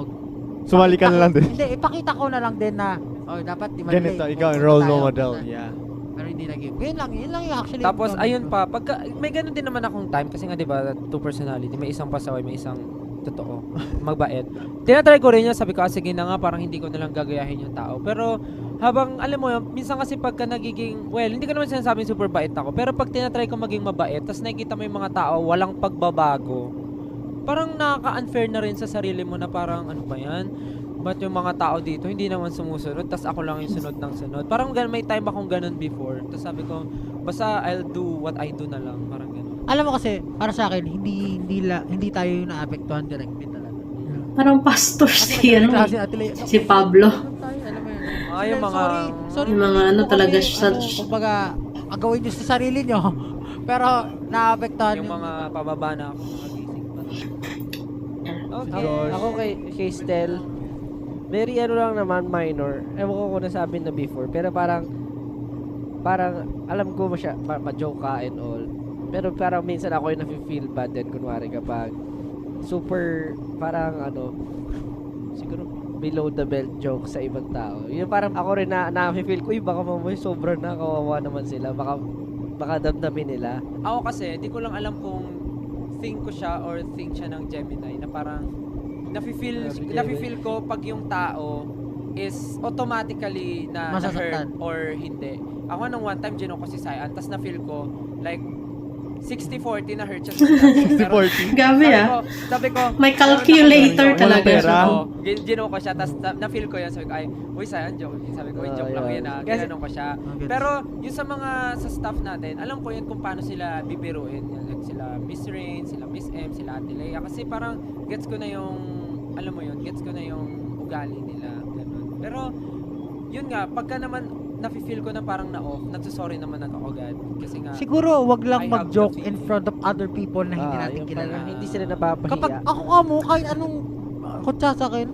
Sumali ka na lang din. Hindi, ipakita ko na lang din na, dapat di mali. Ganito, ikaw ang role model. Yeah. Pero hindi nag-give. Yun lang yung actually. Tapos yung ayun comment ko. pa, pagka may ganun din naman akong time kasi nga 'di ba, two personality, may isang pasaway, may isang totoo, magbait. Tinatry ko rin yun, sabi ko, sige na nga, parang hindi ko na lang gagayahin yung tao. Pero habang alam mo yun, minsan kasi pagka nagiging, well, hindi ko naman sinasabing super bait ako, pero pag tinatry ko maging mabait, tapos nakikita mo yung mga tao, walang pagbabago, parang nakaka-unfair na rin sa sarili mo na parang, ano ba yan? Ba't yung mga tao dito hindi naman sumusunod, tas ako lang yung sunod ng sunod. Parang may time akong ganun before. Tapos sabi ko, basta I'll do what I do na lang, parang ganun. Alam mo kasi, para sa akin, hindi tayo yung naapektuhan directly talaga. Parang pastor si, ano, si Pablo. Alam mo yun. Yung mga Sorry, yung mga hindi ano ko talaga kami, sa- kumbaga, agawin nyo sa sarili nyo. Pero, naapektuhan yung mga pababa na ako, mga gising pa. Okay. Ako kay Stel, very ano lang naman, minor. Ewan ko kung nasabi na before, pero parang alam ko ma-joke ka and all. Pero parang minsan ako yung nafe-feel bad din, kunwari kapag super, parang ano, siguro below the belt joke sa ibang tao. Yun parang ako rin na-feel ko, baka mamoy sobra na, kawawa naman sila. Baka damdamin nila. Ako kasi, di ko lang alam kung thing ko siya or thing siya ng Gemini na parang nafe-feel ko pag yung tao is automatically na hurt Masasaktan. or hindi. Ako nung one time gino ko si Sayan, tas na-feel ko like 60-40 na hurt siya. 60-40. Gabi ah. Sabi ko, May calculator Walang talaga pera. siya. Oo, gino ko siya, tas na-feel ko yan. Sabi ko, ay, uy, Sayan, joke. Sabi ko, joke lang Yun. yun na, Kasi- ginanong ko siya. Okay. Pero yung sa mga sa staff natin, alam ko yun kung paano sila bibiruin. Like sila Miss Rain, sila Miss M, sila Ate Lea. Kasi parang gets ko na yung, alam mo yun, gets ko na yung ugali nila. Ganun. Pero yun nga, pagka naman nafe-feel ko na parang na-off, nagsasorry naman ako agad. Kasi nga, Siguro, wag lang I have mag-joke the in feeling. front of other people na hindi natin yung kilala. parang hindi sila napapahiya. Kapag ako ka mo, kahit anong kutsa sa akin,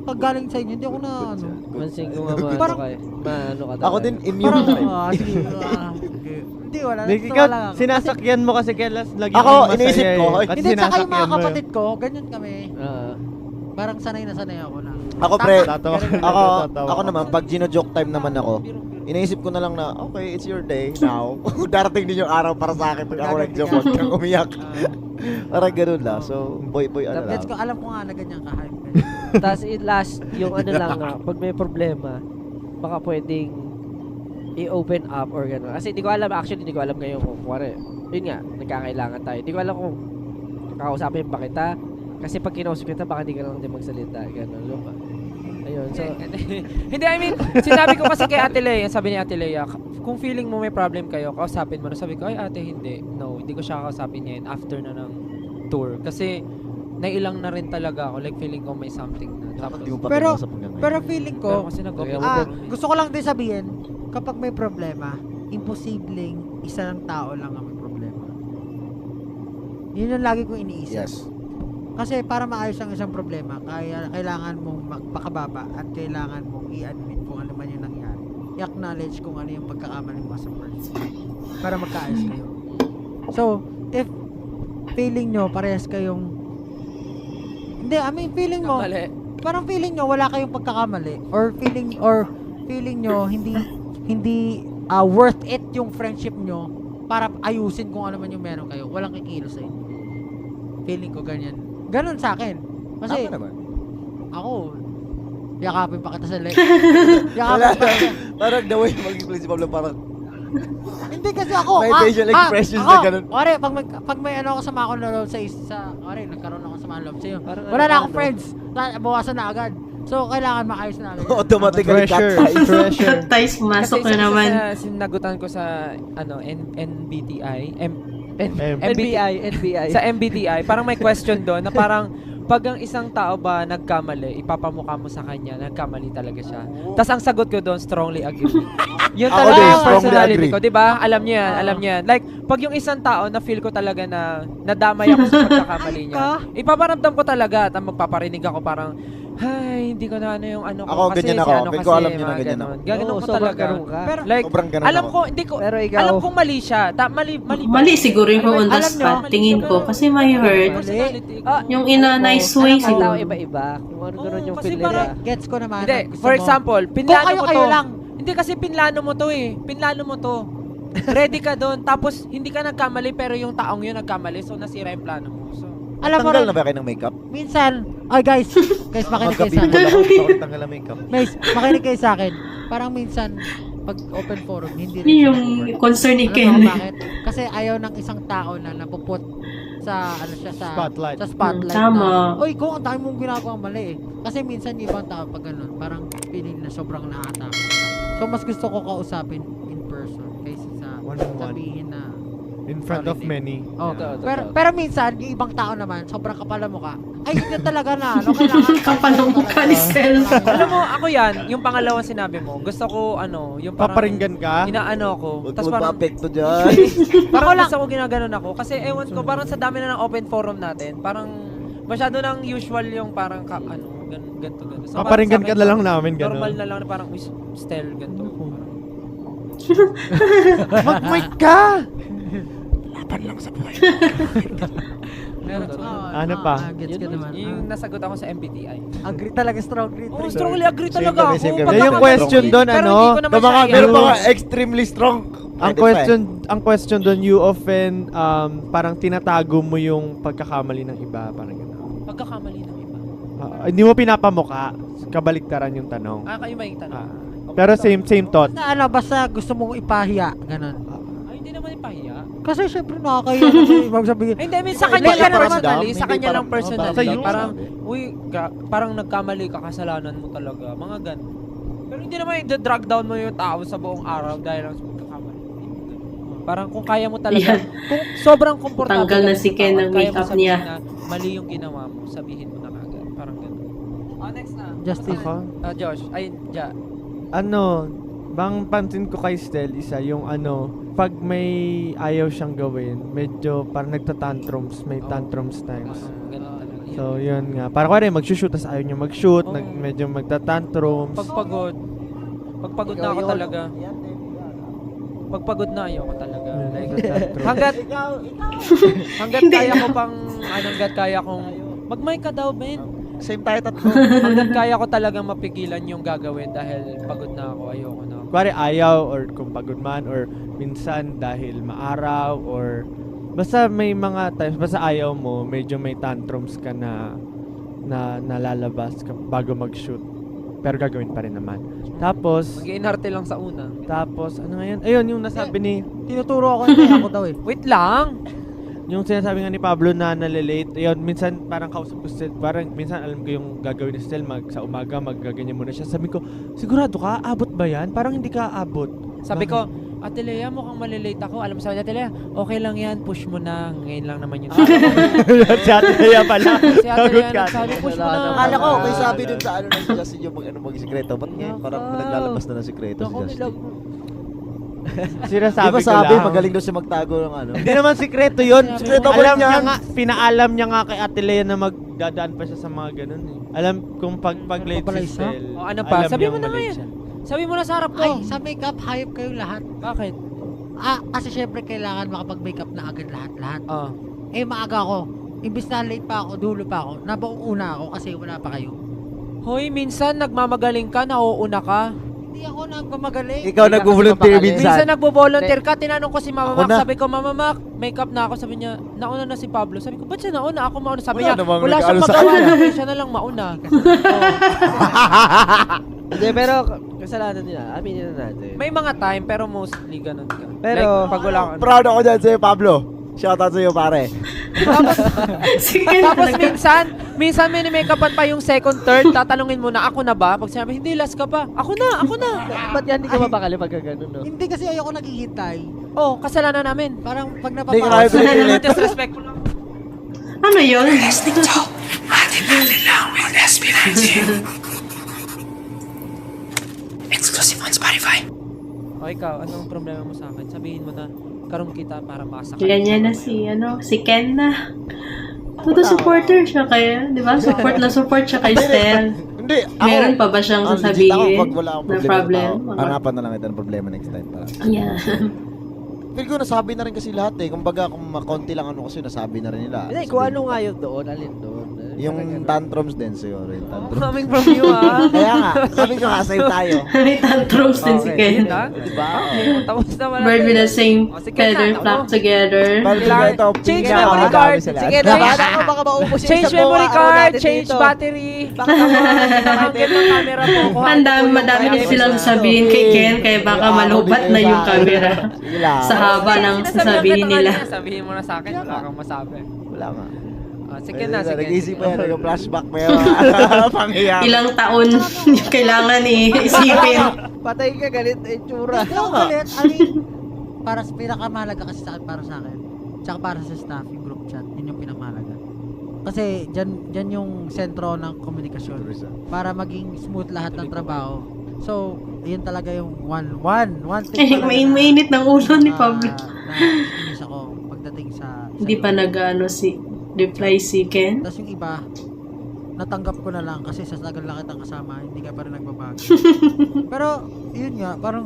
pag galing sa inyo, hindi ako na ano. Mansing ko nga Parang- maano ka Ako talaga. din, immune Parang, na rin. sige, okay. Hindi, wala. Like, Natuwa ikaw, lang ako. sinasakyan mo kasi kaya lagi Ako, kang masaya iniisip ko, eh. ay, Kasi Hindi, tsaka yung mga sinasakyan mo eh. kapatid ko, ganyan kami. Ah. Parang sanay na sanay ako na. Ako, pre, Tatawa ka. ako naman, pag gino-joke time naman ako, iniisip ko na lang na, okay, it's your day now. Darating din yung araw para sa akin pag ako nag-joke, huwag kang umiyak. Parang ganun lang. So, boy, ano lang. Gets ko, alam ko nga na ganyan ka-hype. Tapos last, yung ano lang nga, pag may problema, baka pwedeng i-open up or gano'n. Kasi di ko alam, actually, di ko alam ngayon kung kuwari, yun nga, nagkakailangan tayo. Di ko alam kung kakausapin pa kita. Kasi pag kinausap kita, baka di ka lang din magsalita. Gano'n, lupa. Ayun, so, hindi, I mean, sinabi ko kasi kay Ate Lea, sabi ni Ate Lea, kung feeling mo may problem kayo, kausapin mo na. Sabi ko, ay ate, hindi. No, hindi ko siya kausapin ngayon after na ng tour. Kasi, nailang na rin talaga ako. Like, feeling ko may something na. Tapos, Hindi mo pa Pero- kinausap hanggang ngayon. Pero feeling ko, kasi nag-open gusto ko lang din sabihin, kapag may problema, imposibleng isa ng tao lang ang may problema. Yun yung lagi kong iniisip. Yes. Kasi para maayos ang isang problema, kailangan mong magpakababa at kailangan mong i-admit kung ano man yung nangyari. I-acknowledge kung ano yung pagkakamali mo as a person. Para magkaayos kayo. So, if feeling nyo parehas kayong hindi, I mean feeling mo mali. parang feeling nyo wala kayong pagkakamali or feeling nyo hindi worth it yung friendship nyo para ayusin kung ano man yung meron kayo. Walang kikilos sa inyo. Feeling ko ganyan. Ganon sa akin. Kasi, Tama naman. ako, yakapin pa kita sa leg. Yakapin pa kita. Parang the way maging play si Pablo, parang Hindi kasi ako, May facial expressions ako, na ganun. Pare, pag may ano ako sama ako na loob pare, nagkaroon ako sama loob sa'yo. Parang Wala ano na akong ano? friends. Bawasan na agad. So, kailangan maayos na agad. automatically Pressure. cut ties. Pressure. Ties, pumasok na naman. Kasi sinagutan ko sa NBTI, NBI. sa MBTI, parang may question doon na parang pag ang isang tao ba nagkamali, ipapamukha mo sa kanya, nagkamali talaga siya. Tapos ang sagot ko doon, strongly agree. Yun Ako talaga din, yung strongly personality agree. ko, di ba? Alam niyo yan, alam niyo yan. Like, pag yung isang tao na feel ko talaga na nadamay ako sa pagkakamali niya, ipaparamdam ko talaga at magpaparinig ako parang, ay, hindi ko na ano yung ano ko Ako, kasi ganyan si ako. ano Feel kasi, ko alam niyo na mga ganyan ganon. ako. Gaganon Oo, ko sobrang talaga. ganun ka. Pero, Like, Sobrang ganun alam ako. ko, hindi ko, Pero ikaw, alam kong mali siya. Mali ba? Mali siguro yung on the Alam nyo, spot. Tingin ko. Kasi may hurt. Personality ko. Ah, Yung in a nice way alam mo, tao siguro. iba-iba. Kung ano ganun Oo, yung kasi feel parang- nila. gets ko naman. Hindi, Gusto for mo. example, Kung pinlano mo kayo to. lang. Hindi kasi pinlano mo to eh. Pinlano mo to. Ready ka doon. Tapos, hindi ka nagkamali pero yung taong yun nagkamali. So, nasira yung plano mo. So, Alam mo Tanggal rin, na ba kayo ng makeup? minsan, guys, makinig kayo sa Magka-people akin. ako, tanggal ang makeup. Guys, makinig kayo sa akin. Parang minsan, pag open forum, hindi rin Yun siya yung nag-work. concern ni Alam Ken. mo bakit? Kasi ayaw ng isang tao na napuput sa ano siya sa Spotlight. sa spotlight Tama. na, oy, kung ang dami mong ginagawa mali eh. Kasi minsan yung ibang tao pag ganun, parang feeling na sobrang nakatake. So mas gusto ko kausapin in person kaysa sa One-on-one. sabihin na In front of many. oh. Totoo, Pero totoo. pero minsan yung ibang tao naman sobrang kapal ang mukha. Ay, yun talaga na ano, kailangan Kapal ang mukha ni Sel. alam mo, ako yan, yung pangalawang sinabi mo, gusto ko, ano, yung parang, Paparinggan ka? inaano ako. Huwag Tapos ko parang, magpa-apekto dyan. parang gusto ko ginaganon ako. Kasi ewan ko, parang sa dami na ng open forum natin, parang, masyado nang usual yung parang, ano, ganito. So, parang Paparinggan sa ka akin, na lang namin, normal gano'n. na lang na parang, uy, style, ganito. Parang, Mag-mic ka! meron. Ano pa? Gets ka naman. Yung nasagot ako sa MBTI. Agree talaga, strong agree. Oh, strongly agree talaga kami, ako. same kami. Pagka- Yung question doon, pero ano, hindi ko naman baka siya Meron pa i-ano. nga extremely strong. Ang question doon, you often parang tinatago mo yung pagkakamali ng iba, parang gano'n. Pagkakamali ng iba. Hindi mo pinapamuka, kabaliktaran yung tanong. Kayo may tanong. Ah, pero same thought. Basta ano, basta gusto mong ipahiya, ganun. Ay, hindi naman ipahiya. Kasi syempre nakakahiya naman ibang sabihin. Ay, hindi, I mean, sa Iba- kanya iba lang yung personally, ramdam, sa hindi kanya lang parang- personally. basta yun. Parang, uy, parang nagkamali ka, kasalanan mo talaga. Mga ganun. Pero hindi naman i-drag down mo yung tao sa buong araw dahil lang sa pagkakamali. Hindi mo ganun. Parang kung kaya mo talaga, Yan. kung sobrang komportable Tanggal na ka si sa Ken tao, ng kaya mo makeup sabihin niya. na mali yung ginawa mo, sabihin mo na kagad. Parang ganun. Next na. Justin. Ako? Josh, ay, Ano, bang pansin ko kay Stel isa yung ano, pag may ayaw siyang gawin, medyo parang nagtatantrums, may tantrums times. Ganun talaga. So, yun nga. Parang kaya mag-shoot, tas ayaw niya mag-shoot, Oo. medyo magtatantrums. Pagpagod na ako talaga. Pagpagod na ayoko talaga. Like, Nagtatantrums. hanggat kaya ko pang, hanggat kaya kong, mag-mic ka daw, Ben. Same tayo tatlo. Hanggat kaya ko talagang mapigilan yung gagawin dahil pagod na ako, ayoko na. Kuwari ayaw or kung pagod man or minsan dahil maaraw or basta may mga times, basta ayaw mo, medyo may tantrums ka na nalalabas ka bago mag-shoot. Pero gagawin pa rin naman. Tapos, Mag-iinarte lang sa una. ano ngayon? Ayun, yung nasabi ni, Tinuturo ako na ako daw eh. Wait lang! yung sinasabi nga ni Pablo na nalilate, ayun, minsan parang kausap ko si Stel, parang minsan alam ko yung gagawin ni Stel, sa umaga, maggaganyan muna siya. Sabi ko, sigurado ka, abot ba yan? Parang hindi ka abot. Sabi ko, Ate Lea, mukhang malilate ako. Alam mo sabi ni Ate Lea, okay lang yan, push mo na. Ngayon lang naman yun. Si Ate Lea pala. Si Ate Sagot Lea ka. nagsabi, push mo Wala na. na. Akala ko, may sabi dun sa ano na si Justin yung mag-sikreto. Ba't ngayon parang naglalabas na ng sikreto si Justin? Sinasabi Di ba ko sabi, lang. magaling daw siya magtago ng ano? Hindi naman sikreto yun. Sikreto ba Alam niya yan? nga, pinaalam niya nga kay Ate Lea na magdadaan pa siya sa mga ganun eh. Alam kung pag late pala si isa? Stel, O, ano pa? alam Sabi niyang mo na nga malate yan. siya. Sabi mo na sa harap ko. Ay, sa makeup, hayop kayong lahat. Bakit? Kasi syempre kailangan makapag-makeup na agad lahat-lahat. Oh. Eh, maaga ako. Imbis na late pa ako, dulo pa ako. Nabaong una ako kasi wala pa kayo. Hoy, minsan nagmamagaling ka, nauuna ka. Hindi ako nang gumagaling. Ikaw nag-volunteer Minsan Minsan minsan. nagbo-volunteer ka, tinanong ko si Mama Ako Mac, na. sabi ko, Mama Mac, makeup na ako. Sabi niya, nauna na si Pablo. Sabi ko, ba't siya nauna? Ako mauna. Sabi Wala niya, namang wala siyang nag-ano sa magawa. kanya. Sabi siya na lang mauna. Hindi, pero kasalanan nila. Aminin na natin. May mga time, pero mostly ganun ka. Pero- like, pag wala ka. Proud ako dyan sa'yo, Pablo. Shoutout sa'yo, pare. Sige, Tapos talaga. minsan mini-makeupan pa yung second, third, tatanungin mo na, ako na ba? Pag sinabi, hindi, last ka pa. Ako na. Ba't yan hindi ka mapakali pagka ganun, no? Hindi kasi ayoko naghihintay. Oh, kasalanan namin. Parang pag Hindi ka napapakali. kaya pinipilit. Disrespectful lang. Ano yun? O ikaw, anong problema mo sa akin? Sabihin mo na, karoon kita para makasakay. Ganyan na si Ken na. Todo supporter siya kaya, di ba? Support na support siya kay Stel. Hindi, ako. Meron pa ba siyang legit sasabihin ako, pag wala akong na problema. problem? Hanapan na lang kita ng problema next time. Para. Yeah. Feel ko nasabi na rin kasi lahat eh. Kumbaga, kung makonti lang ano kasi nasabi na rin nila. Hindi, kung ano nga yun doon, alin doon. Yung tantrums din siguro. Yung tantrums. Coming from you, ah. Kaya nga, sabi ko nga, sa'yo tayo. May tantrums din si Ken. Yun, ah. Diba? Tapos na wala. Bird with the same O, sige feather na, flock ano? together. Kailangan- ito, change pinga, memory madami card. sila. Sige na, baka baka maubos yung Change isang memory buwan, ano card, natin change dito. battery. Baka nakangit ng camera po. Ang madami kasi silang sasabihin kay Ken, kaya baka malubat na yung camera. Sige lang. Sa haba ng sasabihin nila. Sabihin mo na sa akin, wala kang masabi. Wala nga. Sige na, sige. Nag-isip pa yan, nag-flashback pa yan. Pangyayari. Ilang taon yung kailangan isipin. Patay ka, galit na itsura. Hindi ako galit. I mean, para sa pinakamahalaga kasi sa akin, para sa akin, tsaka para sa staff, yung group chat, yun yung pinakamahalaga. Kasi dyan yung sentro ng komunikasyon para maging smooth lahat ng trabaho. So, yun talaga yung one thing talaga Mainit ng ulo ni Pablo. na inis ako pagdating sa Hindi pa nag-ano reply si Ken. Tapos yung iba, natanggap ko na lang kasi sa tagal lang kitang kasama, hindi ka pa rin nagbabago. Pero, yun nga, parang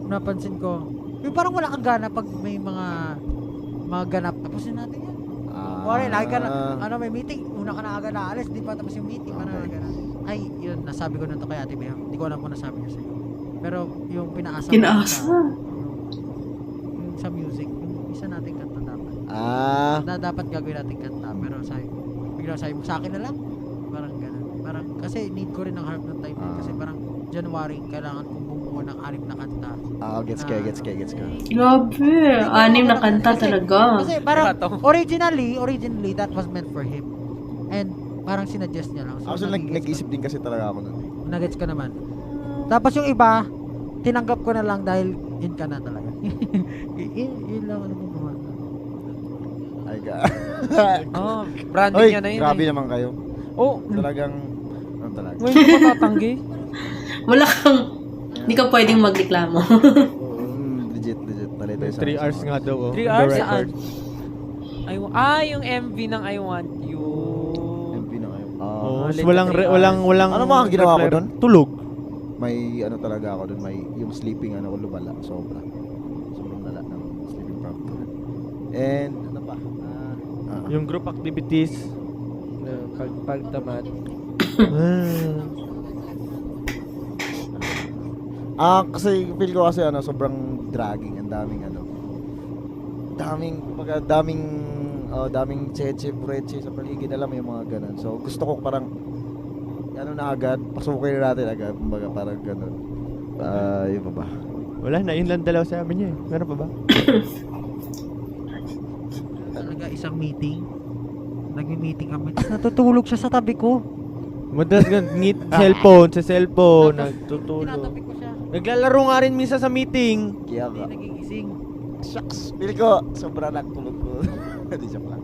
napansin ko, yung parang wala kang gana pag may mga ganap. Tapusin natin yan. Wala, lagi ka na, may meeting, una ka na agad naalis, di pa tapos yung meeting, parang ganun. Ay, yun, nasabi ko na to kay Ate Bea. Hindi ko alam kung nasabi niya sa'yo. Pero, yung pinaasa. Pinaasa. Yung sa music, yung isa nating kanta dapat. Na dapat gagawin natin kanta, pero bigla sabi mo sa akin na lang. Parang ganun. Parang, kasi need ko rin ng harp ng time. Kasi parang, January, kailangan kong bumuo ng 6 na kanta. Gets ka. Grabe. 6 na kanta talaga. Kasi parang originally that was meant for him. And parang sinuggest niya lang. Ako nag-isip din kasi talaga ako nun. Nagets ko naman. Tapos yung iba, tinanggap ko na lang dahil yun ka na talaga. yun lang ano mong gawa. Ay ka. Oh, branding Oy, niya na yun. grabe eh. naman kayo. Oh, Talagang, ano talaga. ngayon ko matatanggi. Wala kang, hindi ka pwedeng magreklamo. Legit. Talay tayo sa 3 hours nga daw. 3 hours saan? Yung MV ng I Want You. MP na kayo. Oh, Ulit walang na 3 hours. walang Ano mga ginawa ko reply- doon? Tulog. May ano talaga ako doon, may yung sleeping ano ko lumala, sobrang lala ng sleeping problem ko. And ano pa? Yung group activities. Pagtamad. Kasi feel ko kasi ano, sobrang dragging, ang daming cheche, pureche sa paligid, alam mo yung mga ganun. So gusto ko parang ano na agad, pasukin na natin agad, kumbaga parang ganun. Yun pa ba? Wala na, yun lang dalawa sa amin niya. Meron pa ba? Talaga isang meeting. Nagmi-meeting kami. Tapos natutulog siya sa tabi ko. Madalas ganun, sa cellphone, nagtutulog. Tinatabi ko siya. Naglalaro nga rin minsan sa meeting. Kaya Hindi ka. nagigising. Shucks, feel ko sobrang nagtulog ko. Hindi joke lang.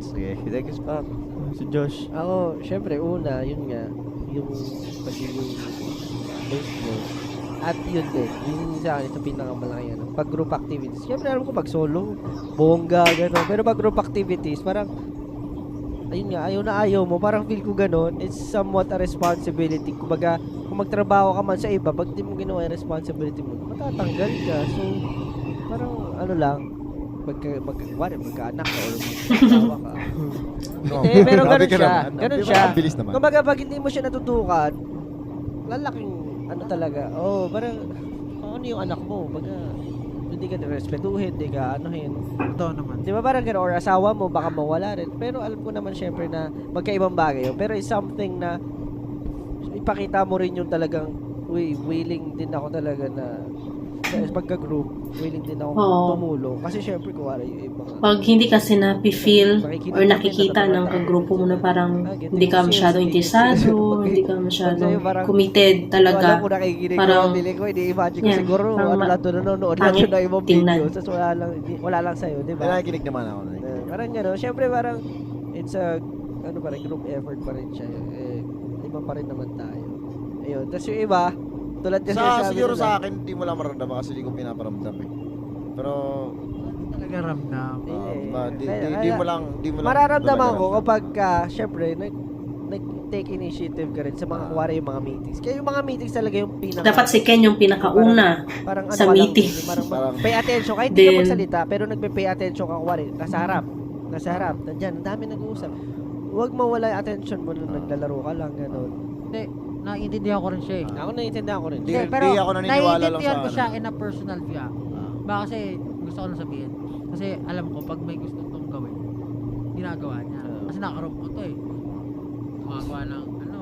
Sige, thank you pa. Si Josh. Ako, syempre, una, yun nga, yung pagiging base mo. At yun din, yun sa akin, ito pinakamalaki ano. Pag group activities, syempre alam ko pag solo, bongga, gano'n. Pero pag group activities, parang, ayun nga, ayaw mo, parang feel ko gano'n, it's somewhat a responsibility. Kumbaga, kung magtrabaho ka man sa iba, pag di mo ginawa yung responsibility mo, matatanggal ka. So, parang, ano lang, magkaanak ka o magkaasawa ka. Hindi, pero Grabe ganun ka siya. naman. Ganun Di ba, siya. ang bilis naman. Kumbaga, pag hindi mo siya natutukan, lalaking ano talaga, parang, ano yung anak mo, baga, hindi ka respetuhin, hindi ka anuhin. Totoo naman. Di ba parang gano'n, or asawa mo, baka mawala rin. Pero alam ko naman syempre na magkaibang bagay yun. Pero it's something na ipakita mo rin yung talagang, willing din ako talaga na sa pagka-group, willing din ako Oo. tumulong. Kasi syempre, kuwari yung ibang Pag hindi kasi napi-feel or nakikita ng kagrupo mo na parang hindi ka masyado interesado, hindi ka masyado committed Alam talaga. ko nakikinig ko, Parang- bili ko, ini-imagine ko Yeah, siguro, parang ano lang doon, nanonood lang pangit siya ng ibang tingnan. video. Tapos wala lang sa'yo, di ba? Nakikinig naman ako. Parang gano'n. Siyempre parang it's a group effort pa rin siya. Iba pa rin naman tayo. Ayun. Tapos yung iba, tulad kasi Siguro sa akin, hindi mo lang maramdaman kasi hindi ko pinaparamdam eh. Pero, Talaga ramdam. di mo lang mararamdaman talaga ko ramdam. kapag syempre, nag-take initiative ka rin sa mga kuwari yung mga meetings. Kaya yung mga meetings talaga yung Dapat si Ken yung pinakauna. parang sa ka lang meeting. din, parang Parang- pay attention. Kahit hindi ka Then- magsalita, pero nagpe-pay attention ka kuwari. Nasa harap. Nandyan, ang dami nag-uusap. Huwag mawala yung attention mo nung naglalaro ka lang, gano'n. Hindi, naiintindihan ko rin siya eh. Ako naiintindihan ko rin. Di- Hindi, pero di ako naniniwala lang naiintindihan sa ko ano. siya in a personal view. Baka kasi gusto ko lang sabihin. Kasi alam ko, pag may gusto itong gawin, ginagawa niya. Kasi nakaroon ko to eh. Gumagawa ng ano.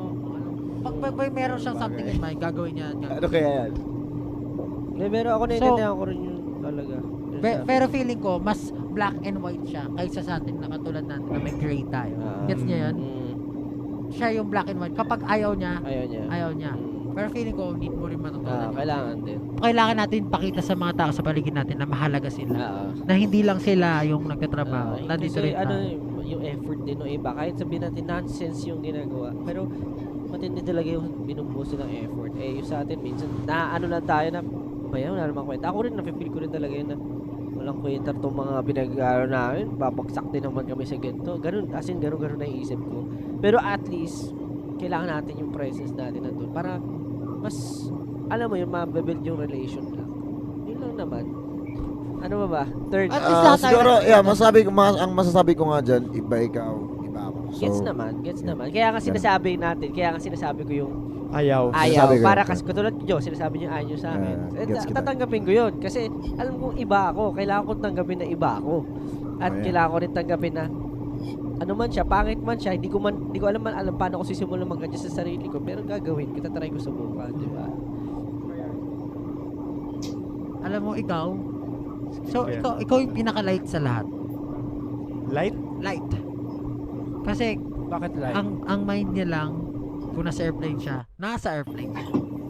Pag may meron siyang something in mind, gagawin niya. Ano kaya yan? Pero ako naiintindihan ko rin yun talaga. Yun sa akin. Pero feeling ko, mas black and white siya kaysa sa atin na katulad natin na may gray tayo. Gets niya yun? Siya yung black and white. Kapag ayaw niya, Ayaw niya. Pero feeling ko, need mo rin matutunan. yun. Kailangan din. Kailangan natin pakita sa mga tao sa paligid natin na mahalaga sila. Na hindi lang sila yung nagtatrabaho. Nandito Kasi rin tayo. yung effort din ng iba. Kahit sabihin natin nonsense yung ginagawa. Pero matindi talaga yung binubuso ng effort. Yung sa atin minsan, ano lang tayo na, wala namang kwenta. Ako rin, nafe-feel ko rin talaga yun na walang kwenta itong mga pinag-aaral namin. Babagsak din naman kami sa ganito. Ganun, as in, ganun na iisip ko. Pero at least, kailangan natin yung presence natin nandun para mas, alam mo yun, mababuild yung relation lang. Yun lang naman. Ano ba? Third. At least lahat tayo Siguro, nag- ang masasabi ko nga dyan, iba ikaw, iba ako. So, Gets naman. Kaya nga sinasabi natin, kaya nga sinasabi ko yung Ayaw. Sinasabi ko para yun. kasi katulad ko, Joe, sinasabi niyo ayaw sa amin. Gets kita. Tatanggapin ko yun kasi alam kong iba ako, kailangan kong tanggapin na iba ako. At Oh, yeah. kailangan ko rin tanggapin na ano man siya, pangit man siya, hindi ko alam paano ko sisimulan mag-adjust sa sarili ko, pero gagawin ko, tatry ko subukan, di ba? Alam mo, ikaw, so Yeah. ikaw yung pinaka-light sa lahat. Light? Light. Kasi, Bakit live? ang mind niya lang, kung nasa airplane siya, nasa airplane.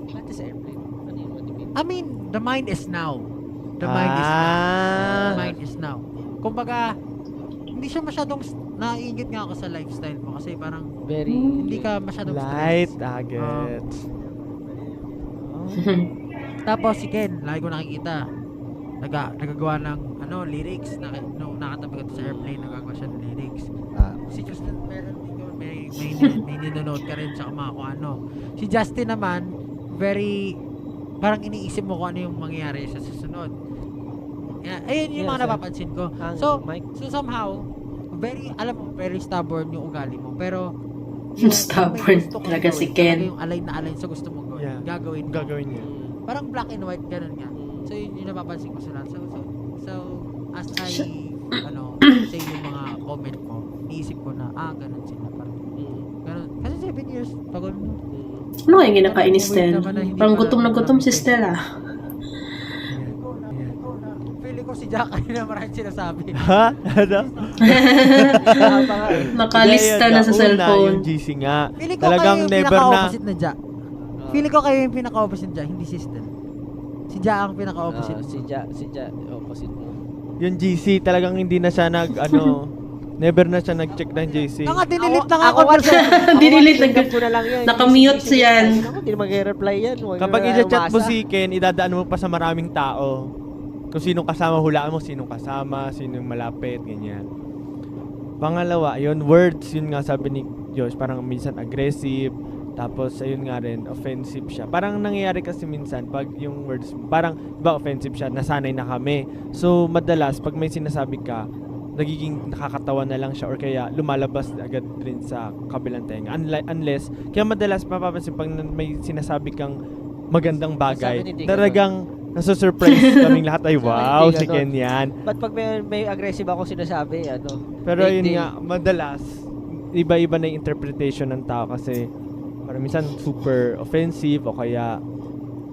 What is airplane? Ano yung what do you mean? I mean, the mind is now. The mind is now. The mind is now. Kumbaga, hindi siya masyadong naiingit nga ako sa lifestyle mo kasi parang Very hindi ka masyadong Light. stress. Gets. Tapos si Ken, lagi ko nakikita. Nagagawa ng lyrics nung nakatabi ka sa airplane, nagagawa siya ng lyrics. Si Justin, meron din may ninonote ka rin sa mga kung ano. Si Justin naman, very parang iniisip mo kung ano yung mangyayari sa susunod. Ayun yung Yes, mga napapansin ko. Ang So mic. somehow, very stubborn yung ugali mo. Pero Stubborn may gusto kang talaga gawin, si Ken. talaga yung align na align sa gusto mong gawin. Yeah. Gagawin mo. Gagawin niya. Parang black and white, ganun nga. So yun yung napapansin ko sa lahat. So as I say yung mga comment mo, iisip ko na, ganun sila. Parang, ganun. Kasi 7 years, tagal mo. Ano kaya ginakain ni Stel? Parang gutom na gutom si Stel ah. Feeling ko si Jack kanina maraming sinasabi. Ha? Ano? Nakalista na sa Una, cellphone. Yung GC nga. Feeling ko Talagang kayo yung never na. pinaka-opposite na Jack. Feeling ko kayo yung pinaka-opposite na Jack, hindi si Stel. Si Jack ang pinaka-opposite. Si Ja, opposite mo. Yung GC talagang hindi na siya never na siya nag-check ng GC. Dinilit na nga ako. Dinilit na Tinanggap ko na lang yun. Nakamute yan. Ako, hindi mag-reply yan. Huwag Kapag na i-chat mo umasa. si Ken, idadaan mo pa sa maraming tao. Kung sinong kasama, hulaan mo sinong kasama, sinong malapit, ganyan. Pangalawa, yun, words, yun nga sabi ni Josh, parang minsan aggressive, tapos ayun nga rin, offensive siya. Parang nangyayari kasi minsan, pag yung words, parang, diba offensive siya, nasanay na kami. So, madalas, pag may sinasabi ka, nagiging nakakatawa na lang siya or kaya lumalabas agad rin sa kabilang tenga. Unless, kaya madalas mapapansin pag may sinasabi kang magandang bagay. Sabi hindi Talagang nasa-surprise kaming lahat ay wow, Hindi si ganon. Ken yan. But pag may aggressive ako sinasabi, Pero yun dating. nga, madalas, iba-iba na yung interpretation ng tao kasi parang minsan super offensive o kaya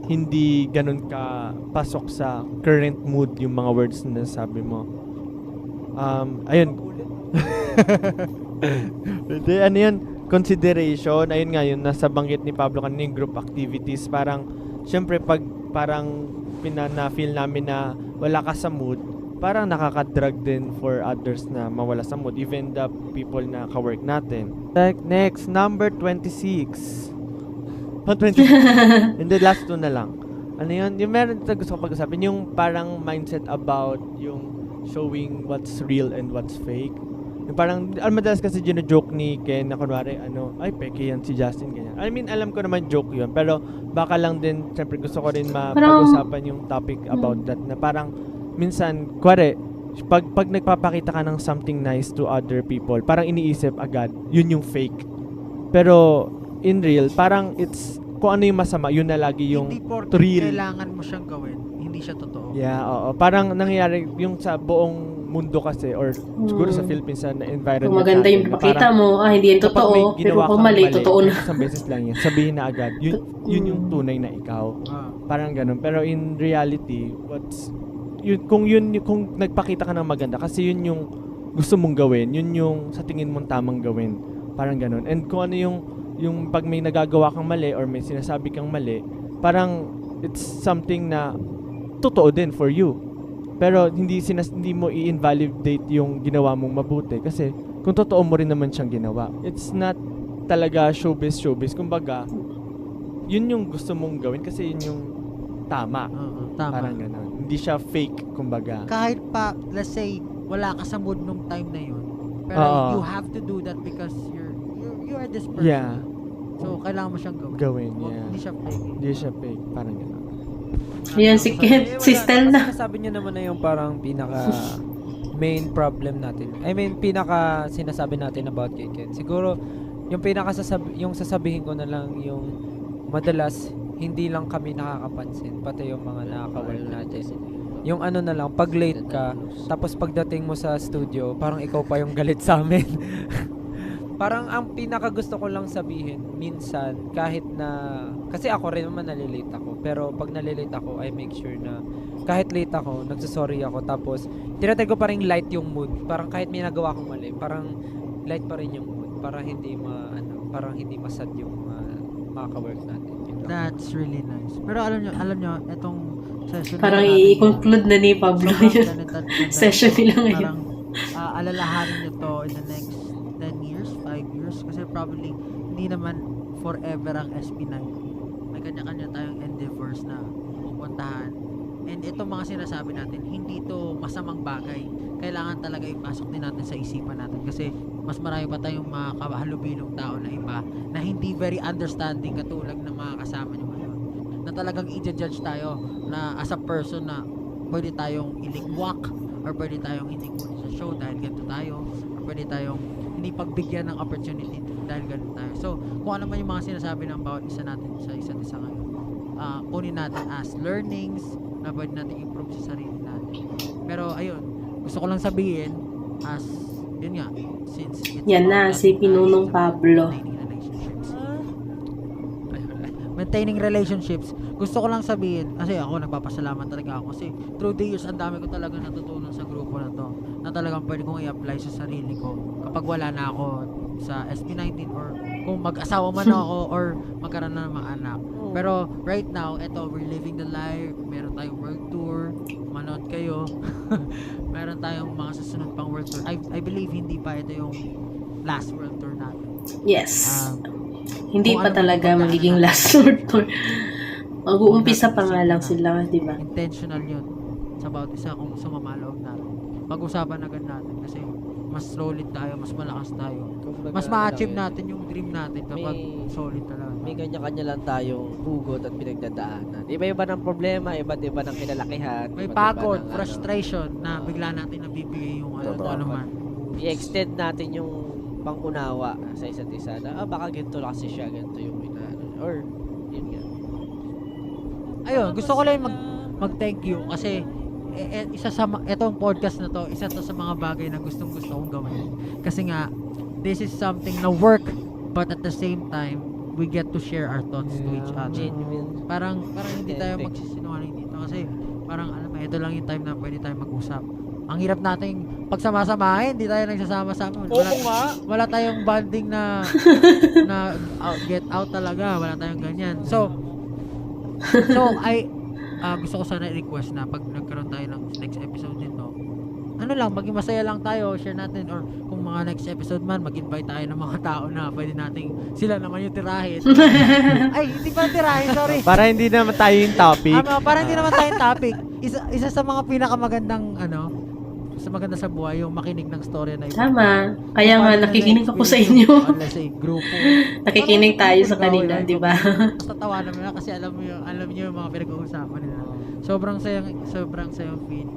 hindi ganun ka pasok sa current mood yung mga words na nasabi mo. Ayun. Hindi, ano yun? Consideration. Ayun nga, yun nasa banggit ni Pablo kanina yung group activities. Parang, syempre pag parang na-feel namin na wala ka sa mood, parang nakaka-drag din for others na mawala sa mood, even the people na ka-work natin. Like, next, number 26. Oh, 26. And the last two na lang. Ano yun? Yung meron na gusto ko pag-usapin, yung parang mindset about yung showing what's real and what's fake. Yung parang, madalas kasi gino-joke ni Ken na kunwari, ay, peke yan si Justin, ganyan. I mean, alam ko naman joke yun, pero baka lang din, syempre gusto ko rin mapag-usapan yung topic about that, na parang, minsan, kuwari, pag nagpapakita ka ng something nice to other people, parang iniisip agad, yun yung fake. Pero, in real, parang it's, kung ano yung masama, yun na lagi yung Hindi porket real. kailangan mo siyang gawin, hindi siya totoo. Yeah, oo. Parang nangyayari yung sa buong mundo kasi or siguro sa Philippines na environment. Kung maganda yung natin, na pakita parang mo, hindi yan kapag may totoo. Pero ginawa kung kang mali, totoo na. Isang beses lang yan. Sabihin na agad. Yun yung tunay na ikaw. Parang ganun. Pero in reality, kung nagpakita ka ng maganda, kasi yun yung gusto mong gawin, yun yung sa tingin mong tamang gawin. Parang ganun. And kung ano yung pag may nagagawa kang mali or may sinasabi kang mali, parang it's something na totoo din for you. Pero hindi mo i-invalidate yung ginawa mong mabuti kasi kung totoo mo rin naman siyang ginawa. It's not talaga showbiz. Kumbaga, yun yung gusto mong gawin kasi yun yung tama. Tama. Parang ganun. Hindi siya fake, kumbaga. Kahit pa, let's say, wala ka sa mood nung time na yun, pero Oo. you have to do that because you are this person. Yeah, So, kailangan mo siyang gawin. gawin. Huwag- Yeah. Hindi siya fake. Hindi siya fake. Parang ganun. Yan si Ken, si Stel na. Sabi niyo naman na yung parang pinaka main problem natin. I mean, pinaka sinasabi natin about kay Ken. Siguro, yung pinaka yung sasabihin ko na lang yung madalas hindi lang kami nakakapansin, pati yung mga nakaka-work natin. Yung ano na lang, pag late ka, tapos pagdating mo sa studio, parang ikaw pa yung galit sa amin. Parang ang pinaka gusto ko lang sabihin, minsan, kahit na, kasi ako rin naman nalilate ako, pero pag nalilate ako, I make sure na kahit late ako, nagsasorry ako, tapos tinatry ko pa rin light yung mood. Parang kahit may nagawa akong mali, parang light pa rin yung mood, para hindi parang hindi masad yung mga ka-work natin. Yun lang. That's really nice. Pero alam nyo, itong session Parang natin, i-conclude na ni Pablo sobrang yun. ganito- Session nila ngayon. Parang alalahanin nyo to in the next 10 years, 5 years. Kasi probably, hindi naman forever ang SB19. May kanya-kanya tayong endeavors na pupuntahan. And itong mga sinasabi natin, hindi to masamang bagay. Kailangan talaga ipasok din natin sa isipan natin. Kasi mas marami pa tayong mga kahalubilong tao na iba na hindi very understanding katulad ng mga kasama nyo ngayon. Na talagang i-judge tayo na as a person na pwede tayong iligwak or pwede tayong hindi kunin sa show dahil ganito tayo or pwede tayong hindi pagbigyan ng opportunity dahil ganito tayo. So, kung ano man yung mga sinasabi ng bawat isa natin sa isa't isa ngayon, kunin natin as learnings na pwede natin improve sa sarili natin. Pero ayun, gusto ko lang sabihin as, yun nga, since it's Yan na, about si Pinunong it's about Pablo. maintaining relationships, gusto ko lang sabihin, kasi ako nagpapasalamat talaga ako kasi through the years, ang dami ko talaga natutunan sa grupo na to na talagang pwede kong i-apply sa sarili ko kapag wala na ako sa SB19 or kung mag-asawa man ako or magkaroon na ng mga anak. Pero right now, eto, we're living the life, meron tayong world tour, manood kayo, meron tayong mga susunod pang world tour. I believe hindi pa ito yung last world tour natin. Yes. Hindi kung pa ano talaga yung magiging pagdaanan last word tour. Mag-uumpisa pa nga lang sila, di ba? Intentional yun sa bawat isa kung sumamaloob natin. Pag-usapan agad natin kasi mas solid tayo, mas malakas tayo. Kumbaga, Mas ma-achieve ano lang natin yung dream natin kapag May- solid talaga. May kanya-kanya lang tayong hugot at pinagdadaanan. Iba-iba ng problema, iba't iba ng kinalakihan. May iba't iba pagod, ng, frustration na bigla natin nabibigay yung ano, Totoo. ano man. i-extend natin yung pangunawa sa isa't isa na baka ganito lang kasi siya, ganito yung inaano. Or, yun nga. ayun, gusto ko lang mag-thank you kasi etong podcast na to, isa to sa mga bagay na gustong-gusto kong gawin. Kasi nga, this is something na work, but at the same time, we get to share our thoughts to each other. Genuine. Parang hindi tayo Authentic. magsisinungaling dito kasi parang alam mo, ito lang yung time na pwede tayo mag-usap. Ang hirap nating pagsama-samahin, hindi tayo nagsasama-sama. Wala tayong bonding na get out talaga, wala tayong ganyan. So gusto ko sana i-request na pag nagkaroon tayo ng next episode nito, ano lang, maging masaya lang tayo, share natin, or kung mga next episode man, mag-invite tayo ng mga tao na pwede nating sila naman yung tirahin. Ay, hindi pa tirahin, sorry. Para hindi naman tayo yung topic. Parang hindi naman tayong topic. Isa sa mga pinakamagandang sa maganda sa buhay, yung makinig ng story na iba. Tama. Kaya nga, nakikinig ako sa inyo. Let's say, grupo. Nakikinig tayo sa kanila, di ba? Basta tawa naman na kasi alam niyo yung mga pinag-uusapan nila. Sobrang sayang feeling.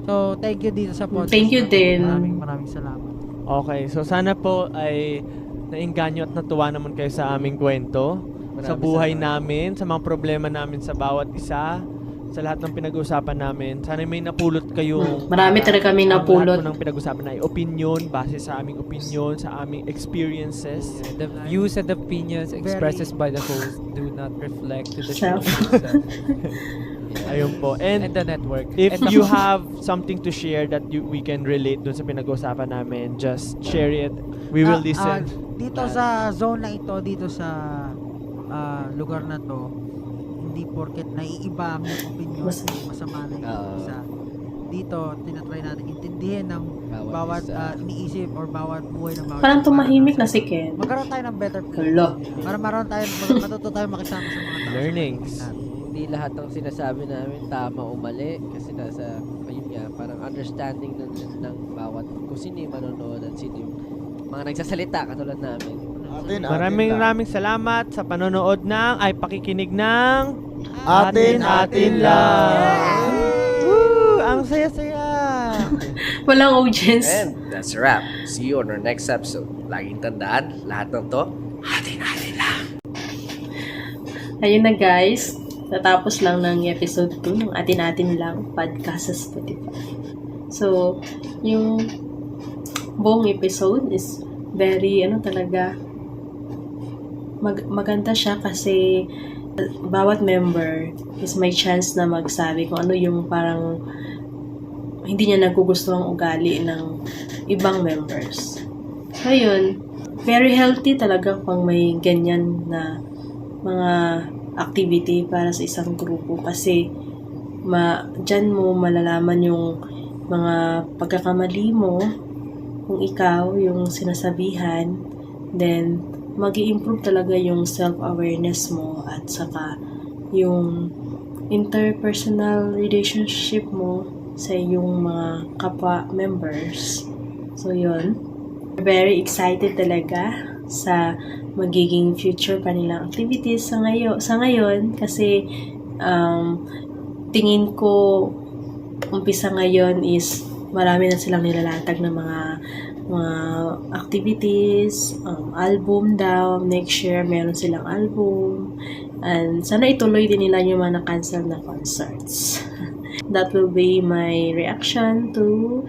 So, thank you dito sa podcast. Thank you din. Maraming salamat. Okay, so sana po ay nainganyo at natuwa naman kayo sa aming kwento, sa buhay namin, sa mga problema namin sa bawat isa, sa lahat ng pinag-uusapan namin. Sana may napulot kayong Marami talaga kami napulot. Lahat po ng pinag-uusapan na ay opinion, base sa aming opinion, sa aming experiences. The views and opinions expressed by the host do not reflect to the show Self. itself. Ayun po. And And the network. if And you have something to share that we can relate dun sa pinag-uusapan namin, just share it. We will listen. Dito sa zone na ito, dito sa lugar na to, hindi porket naiiba ang iyong opinion, masama na yung isa. Dito, tinatry natin intindihin ng bawat iniisip or bawat buhay ng bawat Parang isa. tumahimik na si Ken. Magkaroon tayo ng better Hello. para matuto tayo makisama sa mga tao. Learnings. Hindi lahat ng sinasabi namin tama o mali kasi nasa ayun nga, parang understanding ng bawat kung sino yung manonood at sino yung mga nagsasalita katulad namin. Maraming salamat sa panonood pakikinig ng Atin lang. Woo! Ang saya-saya. Walang audience. And that's a wrap. See you on our next episode. Laging tandaan, lahat ng to, atin-atin lang. Ayun na guys. Natapos lang ng episode 2 ng Atin-Atin Lang podcast sa Spotify. So, yung buong episode is very, talaga, maganda siya kasi bawat member is may chance na magsabi kung ano yung parang hindi niya nagugustuhang ugali ng ibang members. So, yun. Very healthy talaga pang may ganyan na mga activity para sa isang grupo kasi dyan mo malalaman yung mga pagkakamali mo kung ikaw yung sinasabihan, then mag-i-improve talaga yung self-awareness mo at saka yung interpersonal relationship mo sa iyong mga kapwa members. So yun, very excited talaga sa magiging future pa nilang activities sa ngayon kasi tingin ko umpisa ngayon is marami na silang nilalatag na mga activities, album daw, next year meron silang album, and sana ituloy din nila yung mga na-cancel na concerts. That will be my reaction to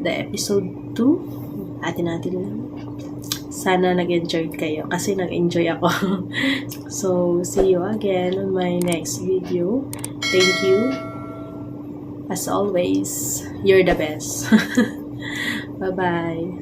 the episode 2. Atin-atin lang. Sana nag-enjoy kayo kasi nag-enjoy ako. So, see you again on my next video. Thank you. As always, you're the best. Bye-bye.